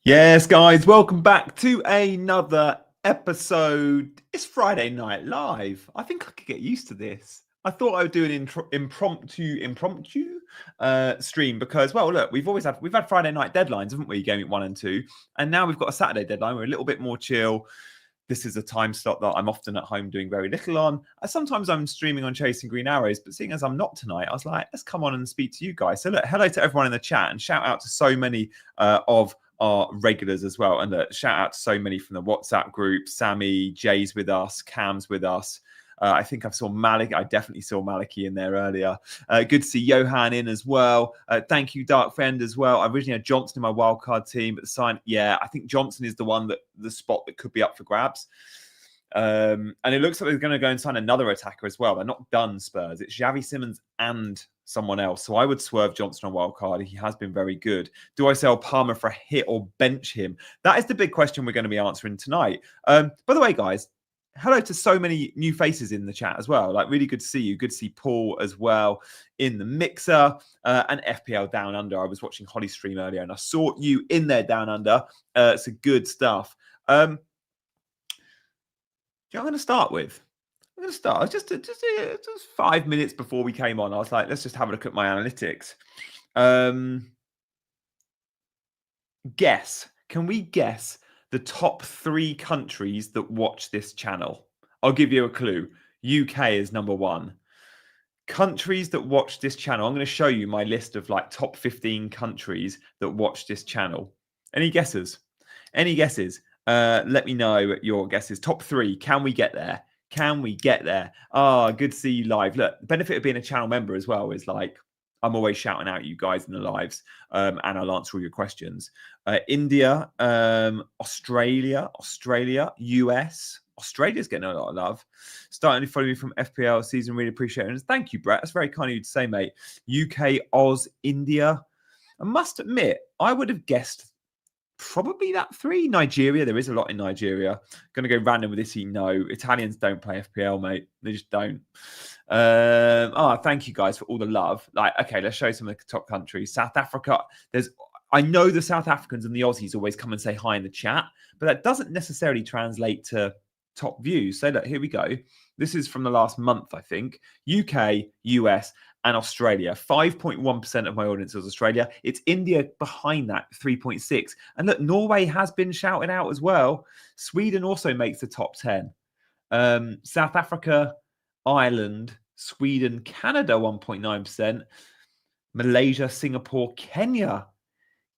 Yes, guys, welcome back to another episode. It's Friday Night Live. I think I could get used to this. I thought I would do an impromptu stream because, well, look, we've had Friday night deadlines, haven't we? Game week 1 and 2, and now we've got a Saturday deadline. We're a little bit more chill. This is a time slot that I'm often at home doing very little on. Sometimes I'm streaming on Chasing Green Arrows, but seeing as I'm not tonight, I was like, let's come on and speak to you guys. So look, hello to everyone in the chat and shout out to so many of our regulars as well. And shout out to so many from the WhatsApp group. Sammy, Jay's with us, Cam's with us. I think I saw Malik. I definitely saw Maliki in there earlier. Good to see Johan in as well. Thank you, Dark Friend, as well. I originally had Johnson in my wildcard team, but I think Johnson is the spot that could be up for grabs. And it looks like they're going to go and sign another attacker as well. They're not done, Spurs. It's Xavi Simons and someone else. So I would swerve Johnson on wildcard. He has been very good. Do I sell Palmer for a hit or bench him? That is the big question we're going to be answering tonight. By the way, guys, hello to so many new faces in the chat as well. Like, really good to see you. Good to see Paul as well in the mixer and FPL Down Under. I was watching Holly's stream earlier and I saw you in there Down Under. It's a good stuff. I'm going to start with. I'm going to start just 5 minutes before we came on. I was like, let's just have a look at my analytics. Can we guess the top 3 countries that watch this channel? I'll give you a clue. UK is number 1. Countries that watch this channel. I'm going to show you my list of like top 15 countries that watch this channel. Any guesses? Any guesses? Let me know your guesses. Top 3. Can we get there? Can we get there? Good to see you live. Look, the benefit of being a channel member as well is like, I'm always shouting out you guys in the lives, and I'll answer all your questions. India, Australia, US. Australia's getting a lot of love. Starting to follow me from FPL season. Really appreciate it. And thank you, Brett. That's very kind of you to say, mate. UK, Oz, India. I must admit, I would have guessed probably that 3. Nigeria, there is a lot in Nigeria. Going to go random with this. No, Italians don't play FPL, mate. They just don't. Thank you guys for all the love. Like, okay, let's show you some of the top countries. South Africa. I know the South Africans and the Aussies always come and say hi in the chat, but that doesn't necessarily translate to top views. So look, here we go. This is from the last month, I think. UK, US, and Australia. 5.1% of my audience is Australia. It's India behind that, 3.6. And look, Norway has been shouted out as well. Sweden also makes the top 10. South Africa, Ireland, Sweden, Canada, 1.9%. Malaysia, Singapore, Kenya.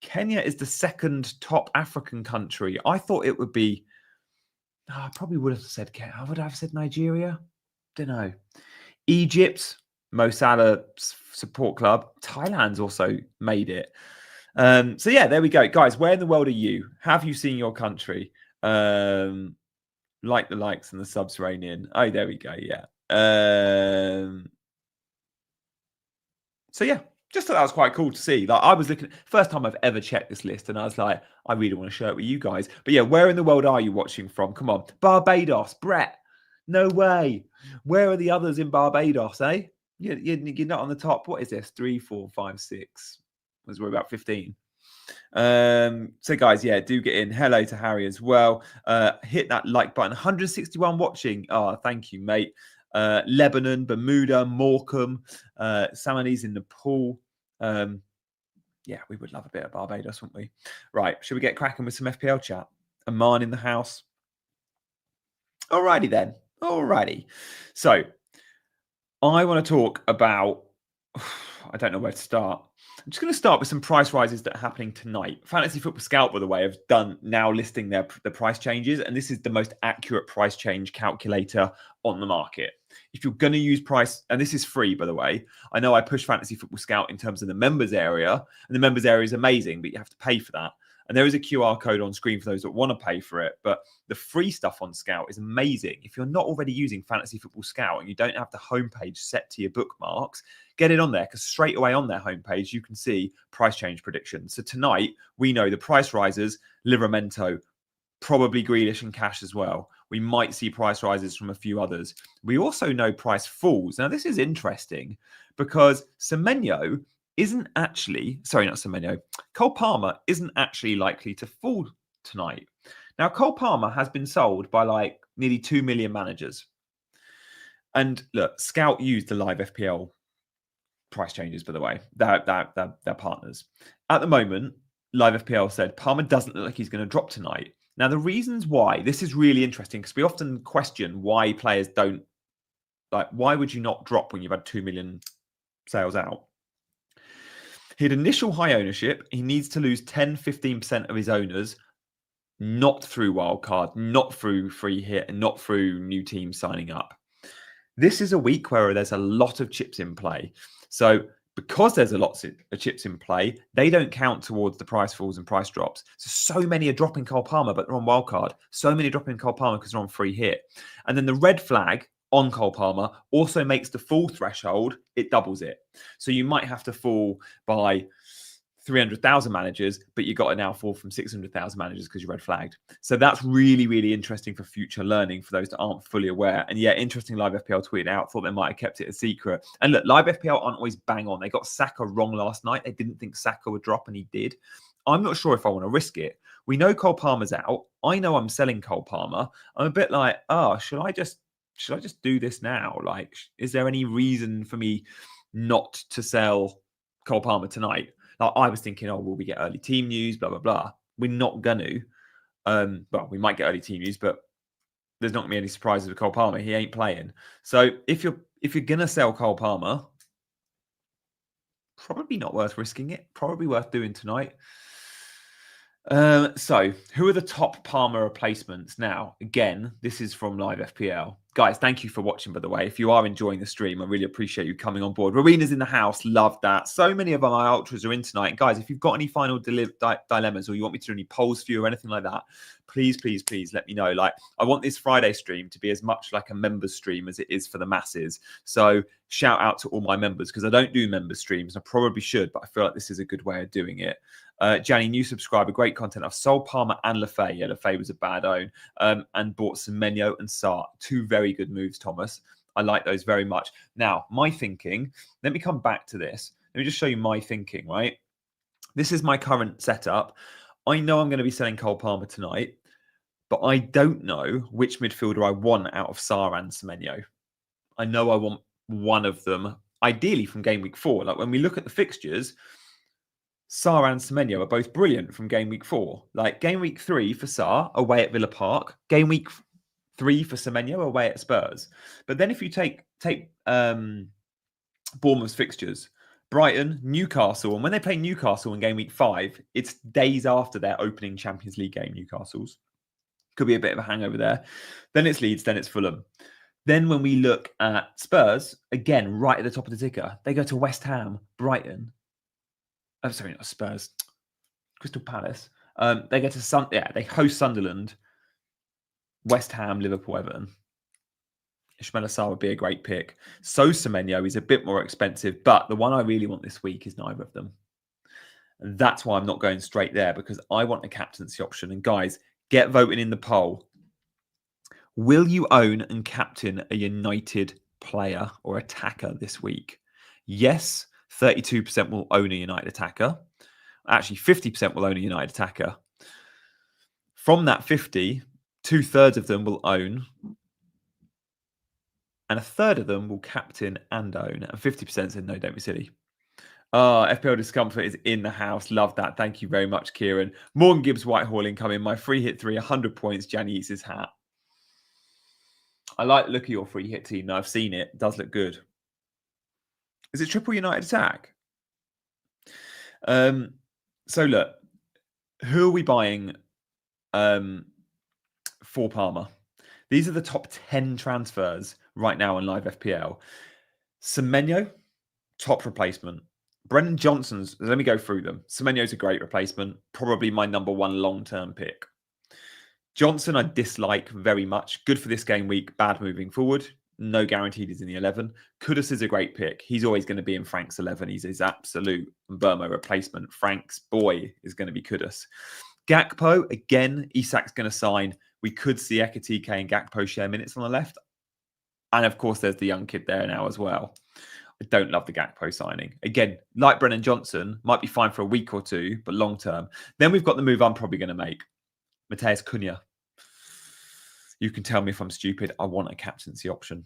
Kenya is the second top African country. I thought it would be, I probably would have said, would I have said Nigeria? Don't know. Egypt, Mo Salah's support club. Thailand's also made it. So yeah, there we go. Guys, where in the world are you? Have you seen your country? Like the likes and the subs rein in. Oh, there we go. Yeah. So yeah, just thought that was quite cool to see. Like, I was looking, first time I've ever checked this list, and I was like, I really want to share it with you guys. But yeah, where in the world are you watching from? Come on. Barbados, Brett. No way. Where are the others in Barbados, eh? You're not on the top. What is this? 3, 4, 5, 6. Because we're about 15. So guys, yeah, do get in. Hello to Harry as well. Hit that like button. 161 watching. Thank you, mate. Lebanon, Bermuda, Morecambe, Samanese in Nepal. Yeah, we would love a bit of Barbados, wouldn't we? Right, should we get cracking with some FPL chat? Aman in the house. Alrighty then. Alrighty. So I want to talk about, I don't know where to start. I'm just going to start with some price rises that are happening tonight. Fantasy Football Scout, by the way, have done now listing the price changes, and this is the most accurate price change calculator on the market. If you're going to use price, and this is free, by the way. I know I push Fantasy Football Scout in terms of the members area, and the members area is amazing, but you have to pay for that. And there is a QR code on screen for those that want to pay for it. But the free stuff on Scout is amazing. If you're not already using Fantasy Football Scout and you don't have the homepage set to your bookmarks, get it on there, because straight away on their homepage, you can see price change predictions. So tonight, we know the price rises, Livramento, probably Grealish and Cash as well. We might see price rises from a few others. We also know price falls. Now, this is interesting because Semenyo isn't actually, sorry, not Semenyo, Cole Palmer isn't actually likely to fall tonight. Now, Cole Palmer has been sold by like nearly 2 million managers. And look, Scout used the live FPL price changes, by the way. They're partners. At the moment, live FPL said Palmer doesn't look like he's going to drop tonight. Now, the reasons why, this is really interesting because we often question why players don't, like, why would you not drop when you've had 2 million sales out? He had initial high ownership. He needs to lose 10, 15% of his owners, not through wildcard, not through free hit, and not through new teams signing up. This is a week where there's a lot of chips in play. So because there's a lot of chips in play, they don't count towards the price falls and price drops. So many are dropping Cole Palmer, but they're on wildcard. So many are dropping Cole Palmer because they're on free hit. And then the red flag on Cole Palmer also makes the fall threshold, it doubles it. So you might have to fall by 300,000 managers, but you got to now fall from 600,000 managers because you're red flagged. So that's really, really interesting for future learning for those that aren't fully aware. And yeah, interesting, live FPL tweeted out, thought they might have kept it a secret. And look, live FPL aren't always bang on. They got Saka wrong last night. They didn't think Saka would drop and he did. I'm not sure if I want to risk it. We know Cole Palmer's out. I know I'm selling Cole Palmer. I'm a bit like, oh, should I just do this now? Like, is there any reason for me not to sell Cole Palmer tonight? Like, I was thinking, oh, will we get early team news? Blah, blah, blah. We're not going to. Well, we might get early team news, but there's not going to be any surprises with Cole Palmer. He ain't playing. So if you're going to sell Cole Palmer, probably not worth risking it. Probably worth doing tonight. So who are the top Palmer replacements? Now, again, this is from Live FPL. Guys, thank you for watching, by the way. If you are enjoying the stream, I really appreciate you coming on board. Rowena's in the house. Love that. So many of my ultras are in tonight. And guys, if you've got any final dilemmas or you want me to do any polls for you or anything like that, please, please, please let me know. Like, I want this Friday stream to be as much like a members stream as it is for the masses. So shout out to all my members because I don't do member streams. I probably should, but I feel like this is a good way of doing it. Gianni, new subscriber, great content. I've sold Palmer and Lefay. Yeah, Lefay was a bad own. And bought Semenyo and Sarr. Two very good moves, Thomas. I like those very much. Now, my thinking, let me come back to this. Let me just show you my thinking, right? This is my current setup. I know I'm going to be selling Cole Palmer tonight, but I don't know which midfielder I want out of Sarr and Semenyo. I know I want one of them, ideally from game week 4. Like when we look at the fixtures, Sarr and Semenyo are both brilliant from game week 4. Like game week 3 for Sarr, away at Villa Park. Game week 3 for Semenyo, away at Spurs. But then if you take Bournemouth's fixtures, Brighton, Newcastle, and when they play Newcastle in game week 5, it's days after their opening Champions League game, Newcastle's. Could be a bit of a hangover there. Then it's Leeds, then it's Fulham. Then when we look at Spurs, again, right at the top of the ticker, they go to West Ham, Brighton. Oh, sorry, not Spurs. Crystal Palace. They go to they host Sunderland, West Ham, Liverpool, Everton. Ismaila Sarr would be a great pick. So Semenyo is a bit more expensive, but the one I really want this week is neither of them. And that's why I'm not going straight there because I want a captaincy option. And guys, get voting in the poll. Will you own and captain a United player or attacker this week? Yes, 32% will own a United attacker. Actually, 50% will own a United attacker. From that 50, 2/3 of them will own, and 1/3 of them will captain and own. And 50% said, no, don't be silly. FPL Discomfort is in the house. Love that. Thank you very much, Kieran. Morgan Gibbs Whitehall incoming. My free hit 3, 100 points. Gianni eats his hat. I like the look of your free hit team. Now, I've seen it. It does look good. Is it triple United attack? So look, who are we buying for Palmer? These are the top 10 transfers right now in live FPL. Semenyo, top replacement. Brendan Johnson's, let me go through them. Semenyo's a great replacement, probably my number 1 long-term pick. Johnson, I dislike very much. Good for this game week, bad moving forward. No guaranteed he's in the 11. Kudus is a great pick. He's always going to be in Frank's 11. He's his absolute Burma replacement. Frank's boy is going to be Kudus. Gakpo, again, Isak's going to sign. We could see Ekitike and Gakpo share minutes on the left. And of course, there's the young kid there now as well. I don't love the Gakpo signing. Again, like Brennan Johnson, might be fine for a week or two, but long term. Then we've got the move I'm probably going to make. Matheus Cunha. You can tell me if I'm stupid. I want a captaincy option.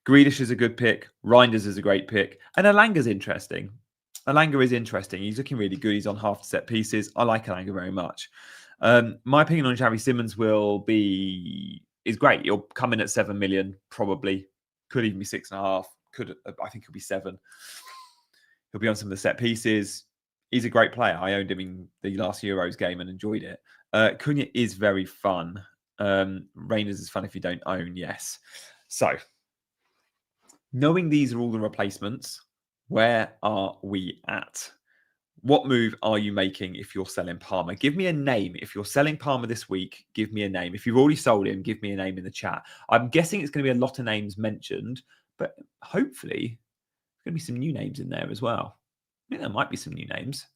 Grealish is a good pick. Reinders is a great pick. And Alanga's interesting. Alanga is interesting. He's looking really good. He's on half the set pieces. I like Alanga very much. My opinion on Xavi Simons is great. He'll come in at 7 million, probably. Could even be 6.5. I think he'll be 7. He'll be on some of the set pieces. He's a great player. I owned him in the last Euros game and enjoyed it. Cunha is very fun. Reinders is fun if you don't own, yes. So, knowing these are all the replacements, where are we at? What move are you making if you're selling Palmer? Give me a name. If you're selling Palmer this week, give me a name. If you've already sold him, give me a name in the chat. I'm guessing it's going to be a lot of names mentioned, but hopefully there's going to be some new names in there as well. I think there might be some new names.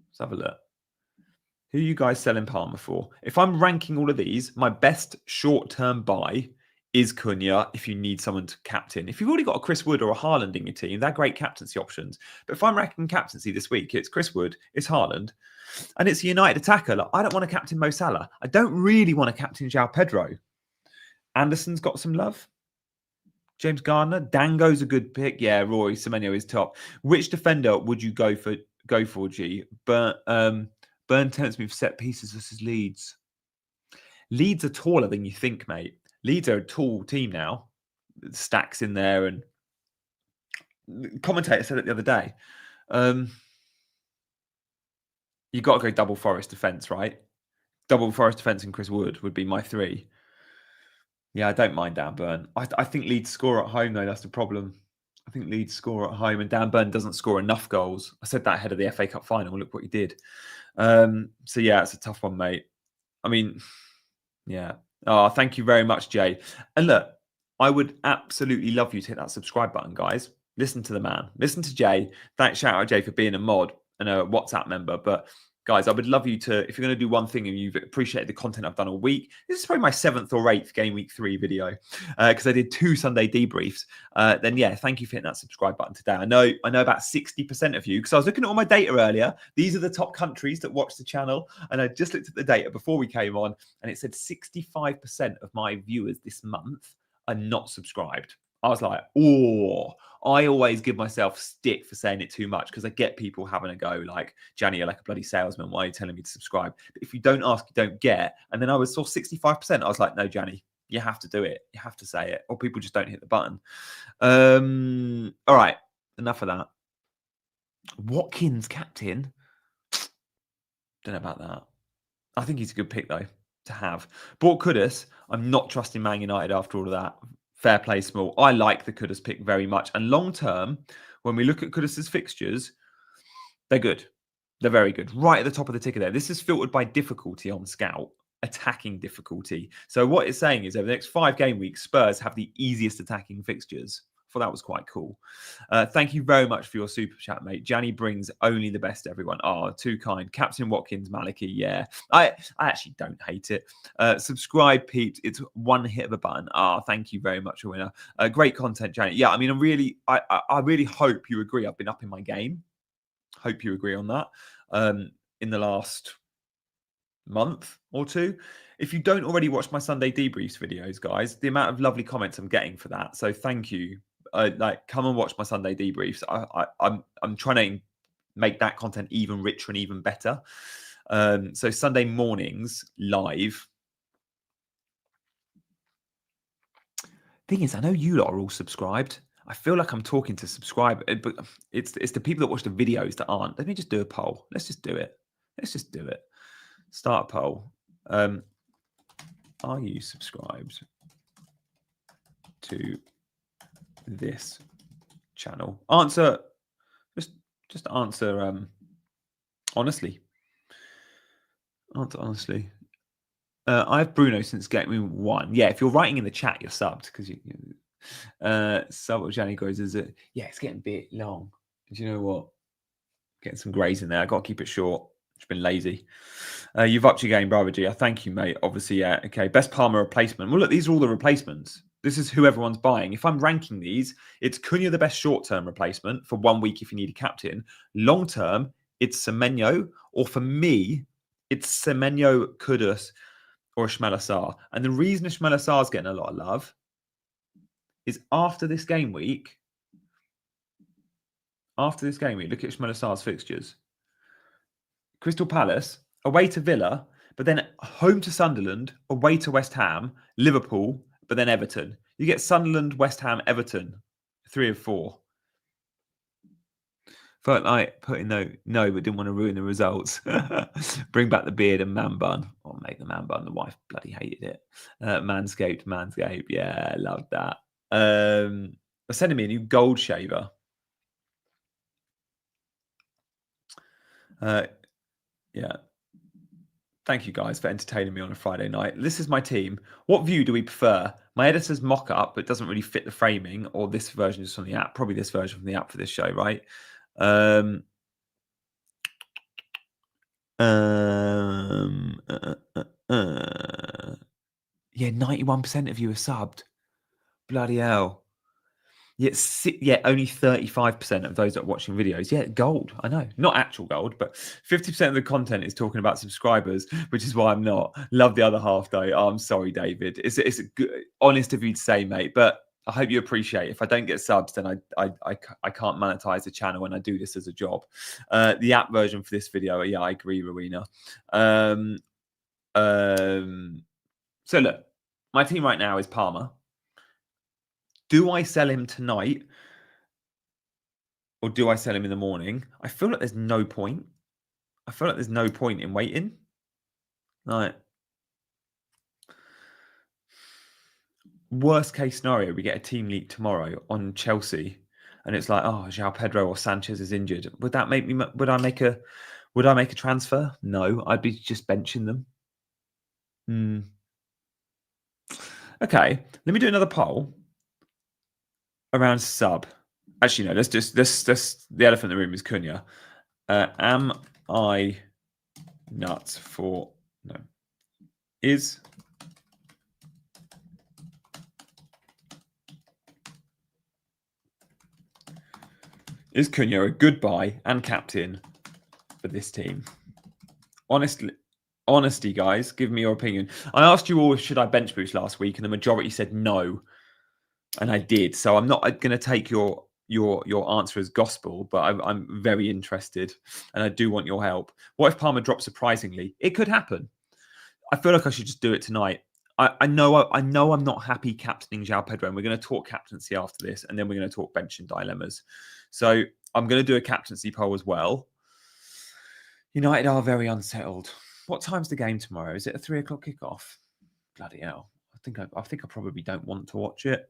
Let's have a look. Who are you guys selling Palmer for? If I'm ranking all of these, my best short-term buy is Cunha if you need someone to captain. If you've already got a Chris Wood or a Haaland in your team, they're great captaincy options. But if I'm ranking captaincy this week, it's Chris Wood, it's Haaland, and it's a United attacker. Like, I don't want to captain Mo Salah. I don't really want to captain João Pedro. Anderson's got some love. James Garner. Dango's a good pick. Yeah, Roy Semenyo is top. Which defender would you go for, G? Burn tempts me for set pieces versus Leeds. Leeds are taller than you think, mate. Leeds are a tall team now. Stacks in there, and the commentator said it the other day. You've got to go double Forest defence, right? Double Forest defence and Chris Wood would be my 3. Yeah, I don't mind Dan Burn. I think Leeds score at home, though. That's the problem. I think Leeds score at home, and Dan Burn doesn't score enough goals. I said that ahead of the FA Cup final. Look what he did. So, yeah, it's a tough one, mate. I mean, yeah. Oh, thank you very much, Jay. And look, I would absolutely love you to hit that subscribe button, guys. Listen to the man. Listen to Jay. Thanks, shout out, Jay, for being a mod and a WhatsApp member. But guys, I would love you to, if you're going to do one thing and you've appreciated the content I've done all week, this is probably my 7th or 8th game week 3 video because I did 2 Sunday debriefs. Then yeah, thank you for hitting that subscribe button today. I know about 60% of you, because I was looking at all my data earlier. These are the top countries that watch the channel, and I just looked at the data before we came on, and it said 65% of my viewers this month are not subscribed. I was like, oh, I always give myself stick for saying it too much because I get people having a go like, Gianni, you're like a bloody salesman. Why are you telling me to subscribe? But if you don't ask, you don't get. And then I saw 65%. I was like, no, Gianni, you have to do it. You have to say it, or people just don't hit the button. All right, enough of that. Watkins captain? Don't know about that. I think he's a good pick, though, to have. Bought Kudus. I'm not trusting Man United after all of that. Fair play, small. I like the Kudus pick very much. And long term, when we look at Kudus's fixtures, they're good. They're very good. Right at the top of the ticker there. This is filtered by difficulty on Scout, attacking difficulty. So what it's saying is over the next 5 game weeks, Spurs have the easiest attacking fixtures. I thought that was quite cool. Thank you very much for your super chat, mate. Gianni brings only the best, everyone. Oh, too kind. Captain Watkins, Maliki, yeah. I actually don't hate it. Subscribe, peeps. It's one hit of a button. Thank you very much, winner. Great content, Gianni. Yeah, I mean, I really hope you agree. I've been up in my game. Hope you agree on that. In the last month or 2. If you don't already watch my Sunday debriefs videos, guys, the amount of lovely comments I'm getting for that. So thank you. Come and watch my Sunday debriefs. I'm trying to make that content even richer and even better. So Sunday mornings live. Thing is, I know you lot are all subscribed. I feel like I'm talking to subscribers, but it's the people that watch the videos that aren't. Let me just do a poll. Let's just do it. Start a poll. Are you subscribed to this channel? Answer. Just answer. Honestly. Answer honestly. I have Bruno since game 1. Yeah, if you're writing in the chat, you're subbed because you. Sub what Gianni goes is it? Yeah, it's getting a bit long. Do you know what? Getting some greys in there. I got to keep it short. It's been lazy. You've upped your game, bravo G. Thank you, mate. Obviously, yeah. Okay, best Palmer replacement. Well, look, these are all the replacements. This is who everyone's buying. If I'm ranking these, it's Cunha the best short-term replacement for 1 week if you need a captain. Long-term, it's Semenyo, or for me, it's Semenyo, Kudus, or Ismail Assar. And the reason Ismail Assar is getting a lot of love is after this game week, look at Ismail Assar's fixtures. Crystal Palace, away to Villa, but then home to Sunderland, away to West Ham, Liverpool, but then Everton. You get Sunderland, West Ham, Everton, 3 of 4. Felt like putting no, but didn't want to ruin the results. Bring back the beard and man bun. Oh, mate, the man bun. The wife bloody hated it. Manscaped. Yeah, loved that. They're sending me a new gold shaver. Yeah. Thank you guys for entertaining me on a Friday night. This is my team. What view do we prefer? My editor's mock-up, but doesn't really fit the framing, or this version just on the app. Probably this version from the app for this show, right? Yeah, 91% of you are subbed. Bloody hell. Yeah, only 35% of those that are watching videos. Yeah, gold. I know. Not actual gold, but 50% of the content is talking about subscribers, which is why I'm not. Love the other half, though. Oh, I'm sorry, David. It's good, honest of you to say, mate, but I hope you appreciate it. If I don't get subs, then I can't monetize the channel when I do this as a job. The app version for this video, yeah, I agree, Rowena. So look, my team right now is Palmer. Do I sell him tonight or do I sell him in the morning? I feel like there's no point. In waiting. Like, worst case scenario, we get a team leak tomorrow on Chelsea, and it's like, oh, João Pedro or Sanchez is injured. Would that make me? Would I make a transfer? No, I'd be just benching them. Okay, let me do another poll around sub. Actually, no. Let's just the elephant in the room is Cunha. Am I nuts for no? Is Cunha a good buy and captain for this team? Honesty, guys, give me your opinion. I asked you all, should I bench boost last week, and the majority said no, and I did. So I'm not going to take your answer as gospel, but I'm very interested, and I do want your help. What if Palmer drops surprisingly? It could happen. I feel like I should just do it tonight. I know I'm not happy captaining João Pedro, and we're going to talk captaincy after this, and then we're going to talk bench and dilemmas. So I'm going to do a captaincy poll as well. United are very unsettled. What time's the game tomorrow? Is it a 3 o'clock kickoff? Bloody hell! I think I probably don't want to watch it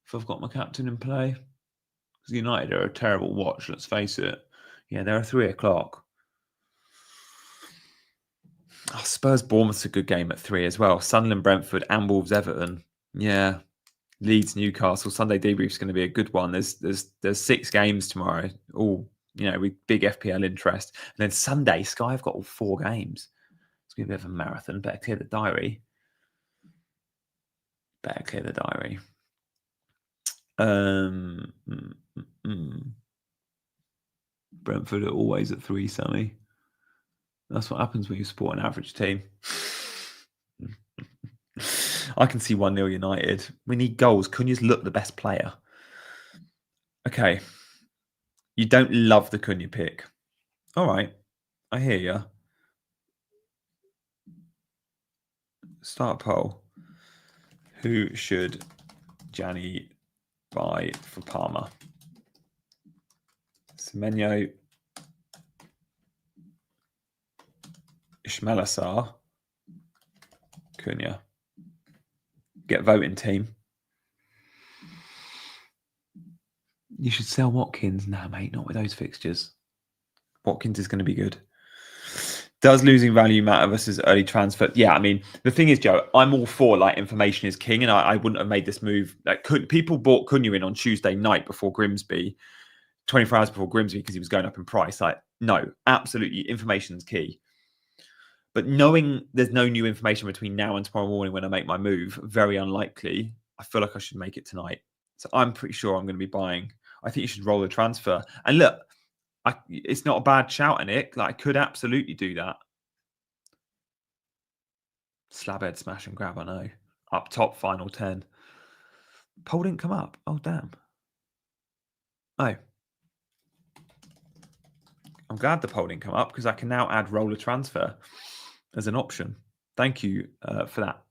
if I've got my captain in play, because United are a terrible watch. Let's face it. Yeah, they're a 3 o'clock. Oh, Spurs Bournemouth's a good game at 3 as well. Sunderland Brentford and Wolves Everton. Yeah. Leeds Newcastle Sunday debrief is going to be a good one. There's 6 games tomorrow. All with big FPL interest. And then Sunday, Sky have got all 4 games. It's going to be a bit of a marathon. Better clear the diary. Brentford are always at 3, Sammy. That's what happens when you support an average team. I can see 1-0 United. We need goals. Cunha's look the best player. Okay. You don't love the Cunha pick. All right. I hear you. Start poll. Who should Gianni buy for Palmer? Semenyo, Ismail Assar, Cunha. Get voting, team. You should sell Watkins. Nah, mate, not with those fixtures. Watkins is going to be good. Does losing value matter versus early transfer? Yeah, I mean, the thing is, Joe, I'm all for information is king, and I wouldn't have made this move. People bought Cunha in on Tuesday night before Grimsby, 24 hours before Grimsby, because he was going up in price. No, absolutely, information is key. But knowing there's no new information between now and tomorrow morning when I make my move, very unlikely. I feel like I should make it tonight. So I'm pretty sure I'm going to be buying. I think you should roll a transfer. And look, it's not a bad shout, Nick. Like, I could absolutely do that. Slabhead smash and grab, I know. Up top, final 10. Poll didn't come up. Oh, damn. Oh. I'm glad the poll didn't come up because I can now add roller transfer as an option. Thank you for that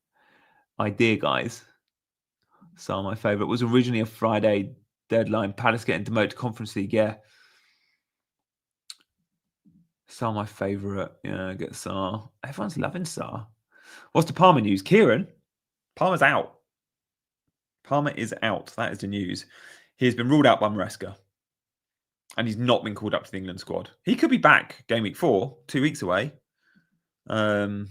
idea, guys. So my favourite was originally a Friday deadline. Palace getting demoted to Conference League, yeah. Sar, my favourite. Yeah, get Sar. Everyone's loving Sar. What's the Palmer news? Kieran, Palmer's out. Palmer is out. That is the news. He has been ruled out by Maresca. And he's not been called up to the England squad. He could be back game week 4, 2 weeks away. You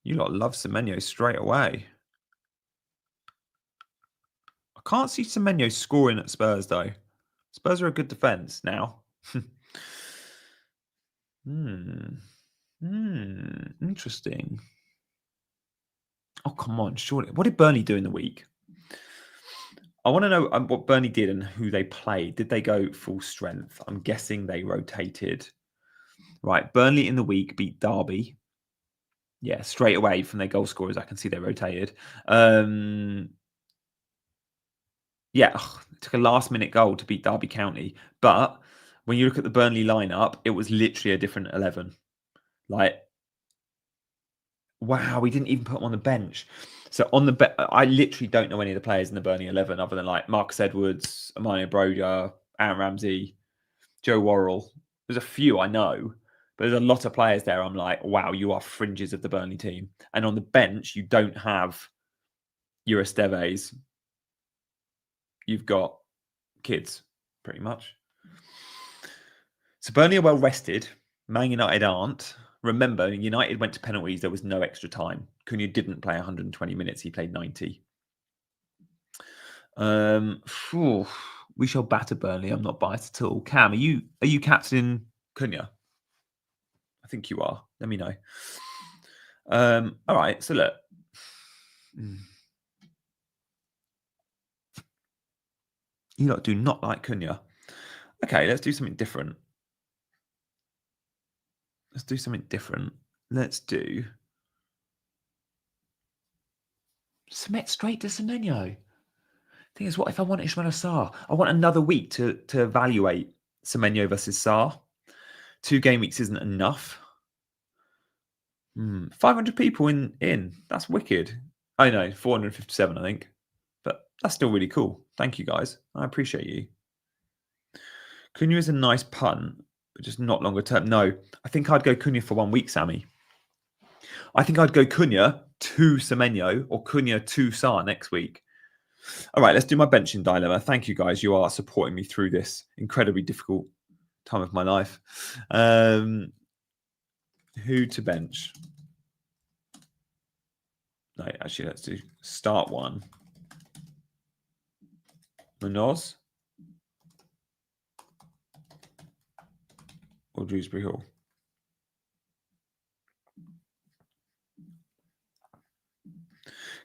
lot love Semenyo straight away. I can't see Semenyo scoring at Spurs, though. Spurs are a good defence now. Interesting. Oh, come on. Surely. What did Burnley do in the week? I want to know what Burnley did and who they played. Did they go full strength? I'm guessing they rotated. Right. Burnley in the week beat Derby. Yeah, straight away from their goal scorers, I can see they rotated. Yeah, it took a last-minute goal to beat Derby County. But when you look at the Burnley lineup, it was literally a different 11. Like, wow, we didn't even put them on the bench. So on the I literally don't know any of the players in the Burnley 11 other than like Marcus Edwards, Emmanuel Broja, Aaron Ramsey, Joe Worrell. There's a few I know, but there's a lot of players there. I'm like, wow, you are fringes of the Burnley team. And on the bench, you don't have your Esteves. You've got kids, pretty much. So Burnley are well rested. Man United aren't. Remember, United went to penalties. There was no extra time. Cunha didn't play 120 minutes. He played 90. We shall batter Burnley. I'm not biased at all. Cam, are you captain Cunha? I think you are. Let me know. All right. So look. You lot do not like Cunha. Okay, let's do something different. Let's do Submit straight to Semenyo. Thing is, what if I want Ismail Sarr? I want another week to evaluate Semenyo versus Sarr. 2 game weeks isn't enough. 500 people in. That's wicked. I know, 457, I think. But that's still really cool. Thank you, guys. I appreciate you. Cunha is a nice punt, but just not longer term. No, I think I'd go Cunha for 1 week, Sammy. I think I'd go Cunha to Semenyo or Cunha to Sarr next week. All right, let's do my benching dilemma. Thank you, guys. You are supporting me through this incredibly difficult time of my life. Who to bench? No, actually, let's do start 1. Munoz or Dewsbury Hall?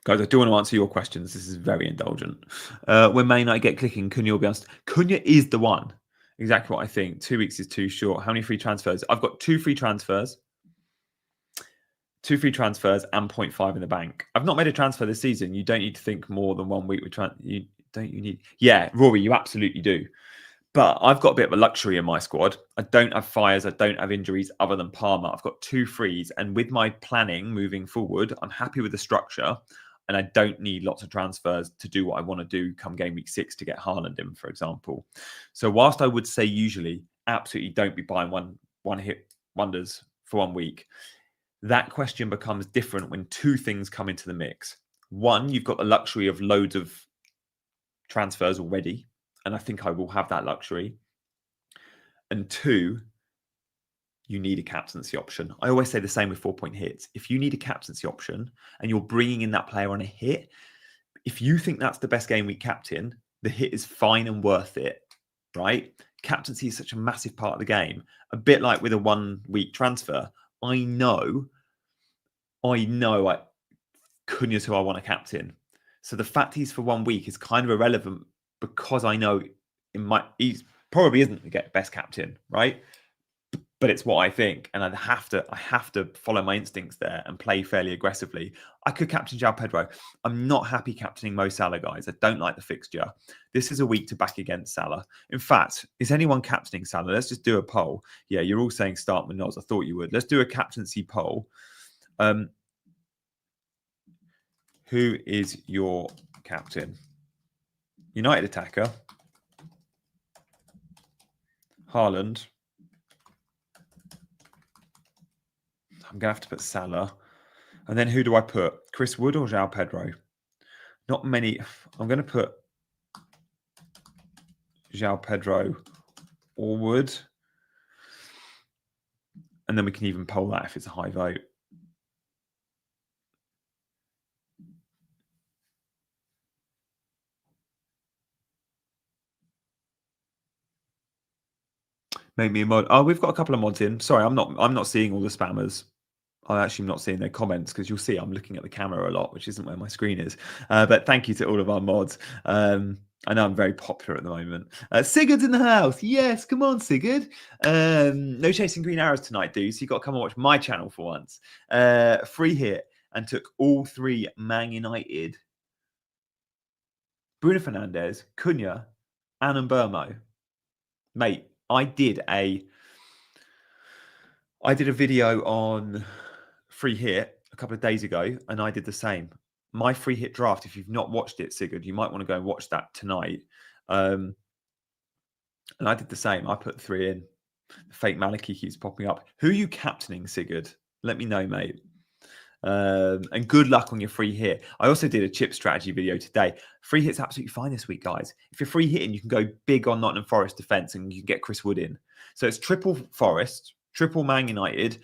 Guys, I do want to answer your questions. This is very indulgent. When Man United get clicking, Cunha will be honest. Cunha is the one. Exactly what I think. 2 weeks is too short. How many free transfers? I've got 2 free transfers. 2 free transfers and 0.5 in the bank. I've not made a transfer this season. You don't need to think more than 1 week with Yeah, Rory, you absolutely do. But I've got a bit of a luxury in my squad. I don't have fires. I don't have injuries other than Palmer. I've got 2 frees. And with my planning moving forward, I'm happy with the structure. And I don't need lots of transfers to do what I want to do come game week 6 to get Haaland in, for example. So whilst I would say usually, absolutely don't be buying one hit wonders for 1 week. That question becomes different when 2 things come into the mix. 1, you've got the luxury of loads of transfers already. And I think I will have that luxury. And 2, you need a captaincy option. I always say the same with 4-point hits. If you need a captaincy option and you're bringing in that player on a hit, if you think that's the best game week captain, the hit is fine and worth it, right? Captaincy is such a massive part of the game. A bit like with a 1 week transfer. I know Cunha's who I want to captain. So the fact he's for 1 week is kind of irrelevant because I know he's probably isn't the best captain, right? But it's what I think, and I have to follow my instincts there and play fairly aggressively. I could captain João Pedro. I'm not happy captaining Mo Salah, guys. I don't like the fixture. This is a week to back against Salah. In fact, is anyone captaining Salah? Let's just do a poll. Yeah, you're all saying start Munoz. I thought you would. Let's do a captaincy poll. Who is your captain? United attacker. Haaland. I'm going to have to put Salah. And then who do I put? Chris Wood or João Pedro? Not many. I'm going to put João Pedro or Wood. And then we can even poll that if it's a high vote. Make me a mod. Oh, we've got a couple of mods in. Sorry, I'm not seeing all the spammers. I'm actually not seeing their comments because you'll see I'm looking at the camera a lot, which isn't where my screen is. But thank you to all of our mods. I know I'm very popular at the moment. Sigurd's in the house. Yes, come on, Sigurd. No chasing green arrows tonight, dude. So you've got to come and watch my channel for once. Free hit and took all 3 Man United. Bruno Fernandes, Cunha, and Mbermo. Mate, I did a video on free hit a couple of days ago, and I did the same. My free hit draft, if you've not watched it, Sigurd, you might want to go and watch that tonight. And I did the same. I put 3 in. The fake Maliki keeps popping up. Who are you captaining, Sigurd? Let me know, mate. And good luck on your free hit. I also did a chip strategy video today. Free hit's absolutely fine this week, guys. If you're free hitting, you can go big on Nottingham Forest defence and you can get Chris Wood in. So it's triple Forest, triple Man United.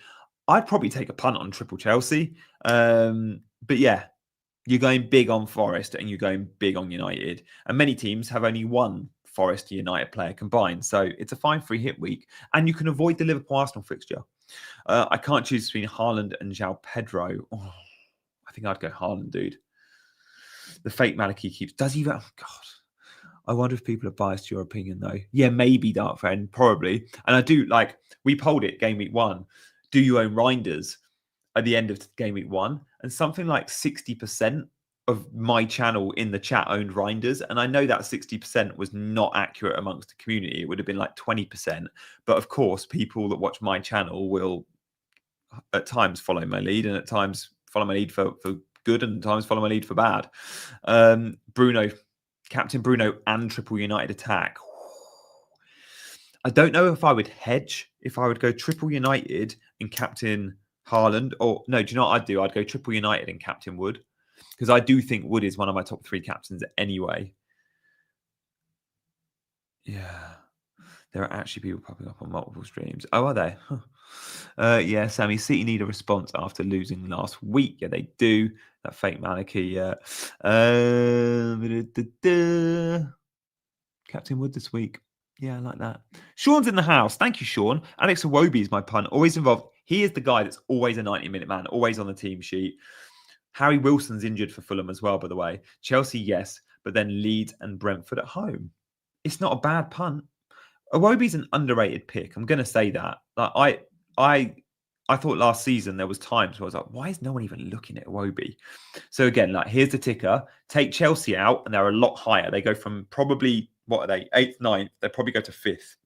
I'd probably take a punt on triple Chelsea. But yeah, you're going big on Forest and you're going big on United. And many teams have only one Forest United player combined. So it's a fine free hit week. And you can avoid the Liverpool Arsenal fixture. I can't choose between Haaland and João Pedro. Oh, I think I'd go Haaland, dude. The fake Maliki keeps. Does he? Oh, God. I wonder if people are biased to your opinion, though. Yeah, maybe, Dark Friend, probably. And I do, we polled it game week 1. Do you own Reinders at the end of game week 1? And something like 60% of my channel in the chat owned Reinders. And I know that 60% was not accurate amongst the community. It would have been like 20%. But of course, people that watch my channel will at times follow my lead and at times follow my lead for good and at times follow my lead for bad. Bruno, Captain Bruno and triple United attack. I don't know if I would hedge, if I would go triple United and captain Haaland, or no, do you know what I'd do? I'd go triple United and captain Wood, because I do think Wood is one of my top 3 captains anyway. Yeah. There are actually people popping up on multiple streams. Oh, are they? Huh. Yeah, Sammy, City need a response after losing last week. Yeah, they do. That fake Maliki, yeah. Captain Wood this week. Yeah, I like that. Sean's in the house. Thank you, Sean. Alex Iwobi is my pun. Always involved. He is the guy that's always a 90-minute man, always on the team sheet. Harry Wilson's injured for Fulham as well, by the way. Chelsea, yes, but then Leeds and Brentford at home. It's not a bad punt. Iwobi's an underrated pick. I'm going to say that. Like I thought last season there was times where I was like, why is no one even looking at Iwobi? So again, here's the ticker. Take Chelsea out, and they're a lot higher. They go from probably, what are they, 8th, 9th. They probably go to 5th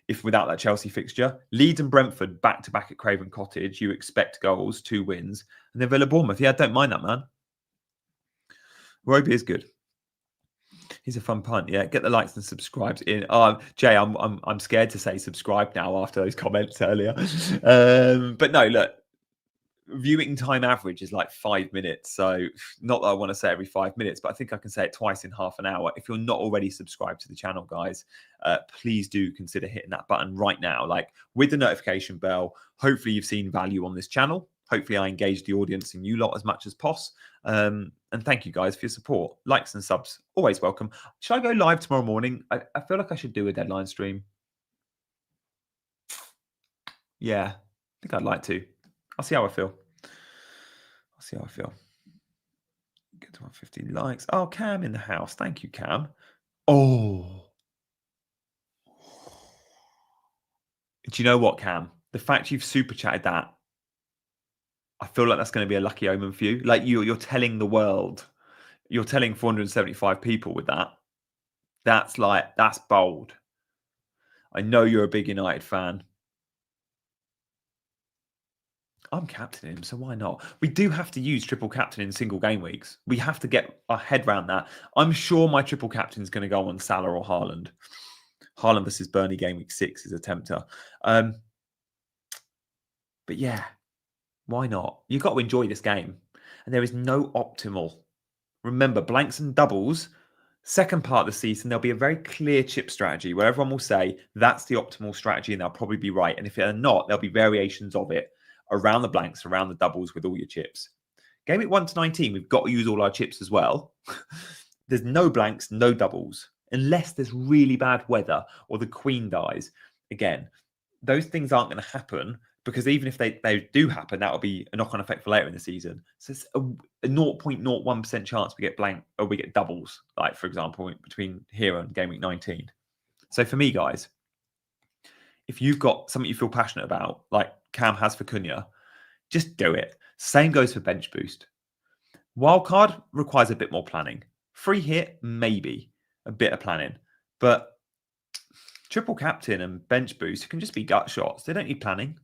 if without that Chelsea fixture. Leeds and Brentford back-to-back at Craven Cottage. You expect goals, 2 wins. And then Villa Bournemouth. Yeah, I don't mind that, man. Iwobi is good. He's a fun punt. Yeah, get the likes and subscribes in. Jay, I'm scared to say subscribe now after those comments earlier. But no, look, viewing time average is like 5 minutes. So not that I want to say every 5 minutes, but I think I can say it twice in half an hour. If you're not already subscribed to the channel, guys, please do consider hitting that button right now. With the notification bell, hopefully you've seen value on this channel. Hopefully I engage the audience and you lot as much as possible. And thank you guys for your support. Likes and subs, always welcome. Should I go live tomorrow morning? I feel like I should do a deadline stream. Yeah. think I'd like to. I'll see how I feel. Get to 150 likes. Oh, Cam in the house. Thank you, Cam. Oh. Do you know what, Cam? The fact you've super chatted that, I feel like that's going to be a lucky omen for you. Like you're telling the world, you're telling 475 people with that. That's bold. I know you're a big United fan. I'm captaining him, so why not? We do have to use triple captain in single game weeks. We have to get our head around that. I'm sure my triple captain is going to go on Salah or Haaland. Haaland versus Burnley game week 6 is a tempter. But yeah, why not? You've got to enjoy this game. And there is no optimal. Remember, blanks and doubles, second part of the season, there'll be a very clear chip strategy where everyone will say that's the optimal strategy and they'll probably be right. And if they're not, there'll be variations of it around the blanks, around the doubles with all your chips. Game week 1 to 19, we've got to use all our chips as well. There's no blanks, no doubles, unless there's really bad weather or the queen dies. Again, those things aren't going to happen because even if they do happen, that will be a knock-on effect for later in the season. So it's a 0.01% chance we get blank or we get doubles, like for example, between here and game week 19. So for me, guys, if you've got something you feel passionate about, like Cam has for Cunha, just do it. Same goes for bench boost. Wildcard requires a bit more planning. Free hit, maybe a bit of planning, but triple captain and bench boost can just be gut shots. They don't need planning.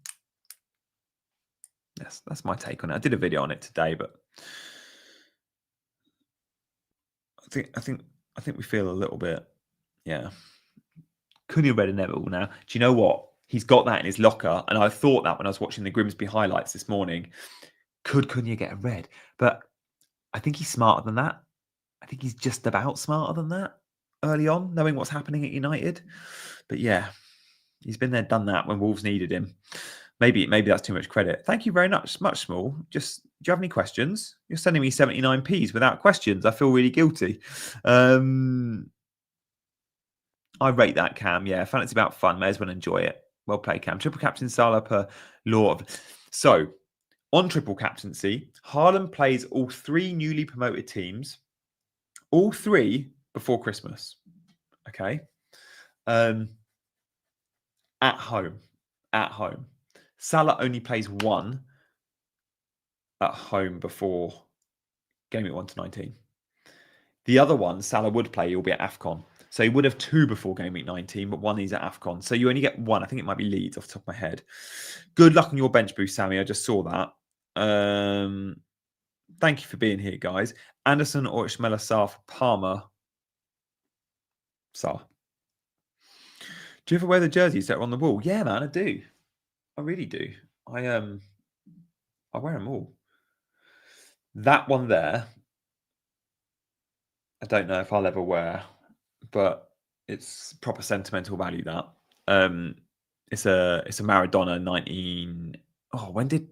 Yes, that's my take on it. I did a video on it today, but I think we feel a little bit, yeah. Cunha red inevitable now. Do you know what? He's got that in his locker, and I thought that when I was watching the Grimsby highlights this morning. Could Cunha get a red? But I think he's smarter than that. I think he's just about smarter than that early on, knowing what's happening at United. But yeah, he's been there, done that when Wolves needed him. Maybe that's too much credit. Thank you very much, Small. Just, do you have any questions? You're sending me 79p's without questions. I feel really guilty. I rate that, Cam. Yeah, fancy about fun. May as well enjoy it. Well played, Cam. Triple captain Salah per law of. So, on triple captaincy, Haaland plays all 3 newly promoted teams, all 3 before Christmas. Okay. At home. Salah only plays 1 at home before game week 1 to 19. The other one, Salah would play, he'll be at AFCON. So he would have 2 before game week 19, but 1 he's at AFCON. So you only get 1. I think it might be Leeds off the top of my head. Good luck on your bench boost, Sammy. I just saw that. Thank you for being here, guys. Anderson or Ismail Sarr for Palmer. Sarr. Do you ever wear the jerseys that are on the wall? Yeah, man, I do. I really do. I wear them all. That one there, I don't know if I'll ever wear, but it's proper sentimental value. That it's a Maradona 19. Oh, when did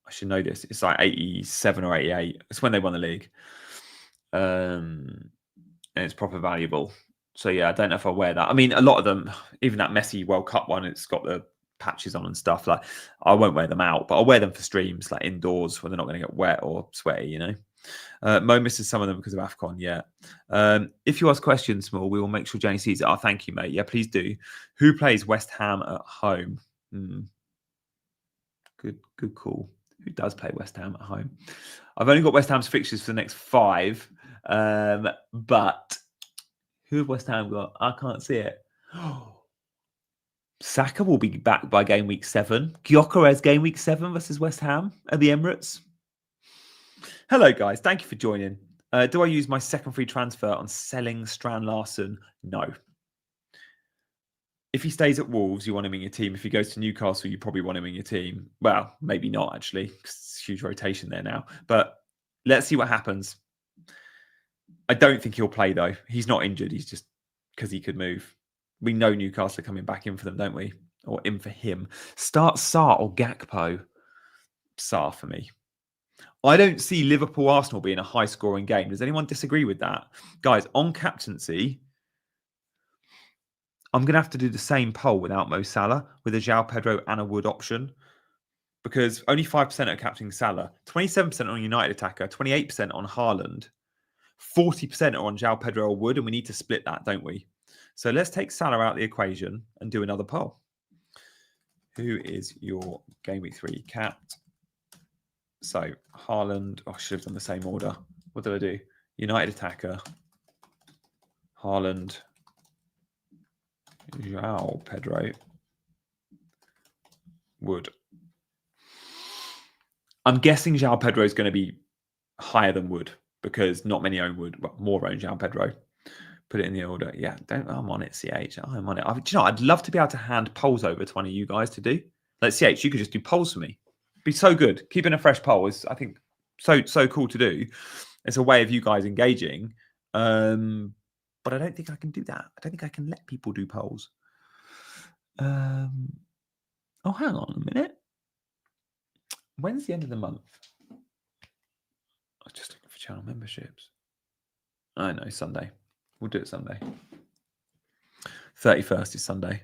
I should know this? It's like 87 or 88. It's when they won the league, and it's proper valuable. So yeah, I don't know if I'll wear that. I mean, a lot of them, even that Messi World Cup one, it's got the patches on and stuff. Like, I won't wear them out, but I'll wear them for streams, like indoors, where they're not going to get wet or sweaty, you know. Mo misses some of them because of AFCON, yeah. If you ask questions, Small, we will make sure Janie sees it. Oh, thank you, mate. Yeah, please do. Who plays West Ham at home? Good call. Who does play West Ham at home? I've only got West Ham's fixtures for the next 5, but who have West Ham got? I can't see it. Saka will be back by game week 7. Gyökeres game week 7 versus West Ham at the Emirates. Hello, guys. Thank you for joining. Do I use my second free transfer on selling Strand Larson? No. If he stays at Wolves, you want him in your team. If he goes to Newcastle, you probably want him in your team. Well, maybe not, actually, because it's a huge rotation there now. But let's see what happens. I don't think he'll play, though. He's not injured. He's just because he could move. We know Newcastle are coming back in for them, don't we? Or in for him. Start Sarr or Gakpo. Sarr for me. I don't see Liverpool-Arsenal being a high-scoring game. Does anyone disagree with that? Guys, on captaincy, I'm going to have to do the same poll without Mo Salah, with a João Pedro and a Wood option, because only 5% are captaining Salah, 27% on United attacker, 28% on Haaland, 40% are on João Pedro or Wood, and we need to split that, don't we? So let's take Salah out of the equation and do another poll. Who is your Game Week 3 cap? So Haaland, I should have done the same order. What did I do? United attacker, Haaland, João Pedro, Wood. I'm guessing João Pedro is going to be higher than Wood because not many own Wood. Well, more own João Pedro. Put it in the order. Yeah, I'm on it, CH. I'm on it. I'd love to be able to hand polls over to one of you guys to do. Like, CH, you could just do polls for me. Be so good. Keeping a fresh poll is, I think, so cool to do. It's a way of you guys engaging. But I don't think I can do that. I don't think I can let people do polls. Oh, hang on a minute. When's the end of the month? I was just looking for channel memberships. I know, Sunday. We'll do it Sunday. 31st is Sunday.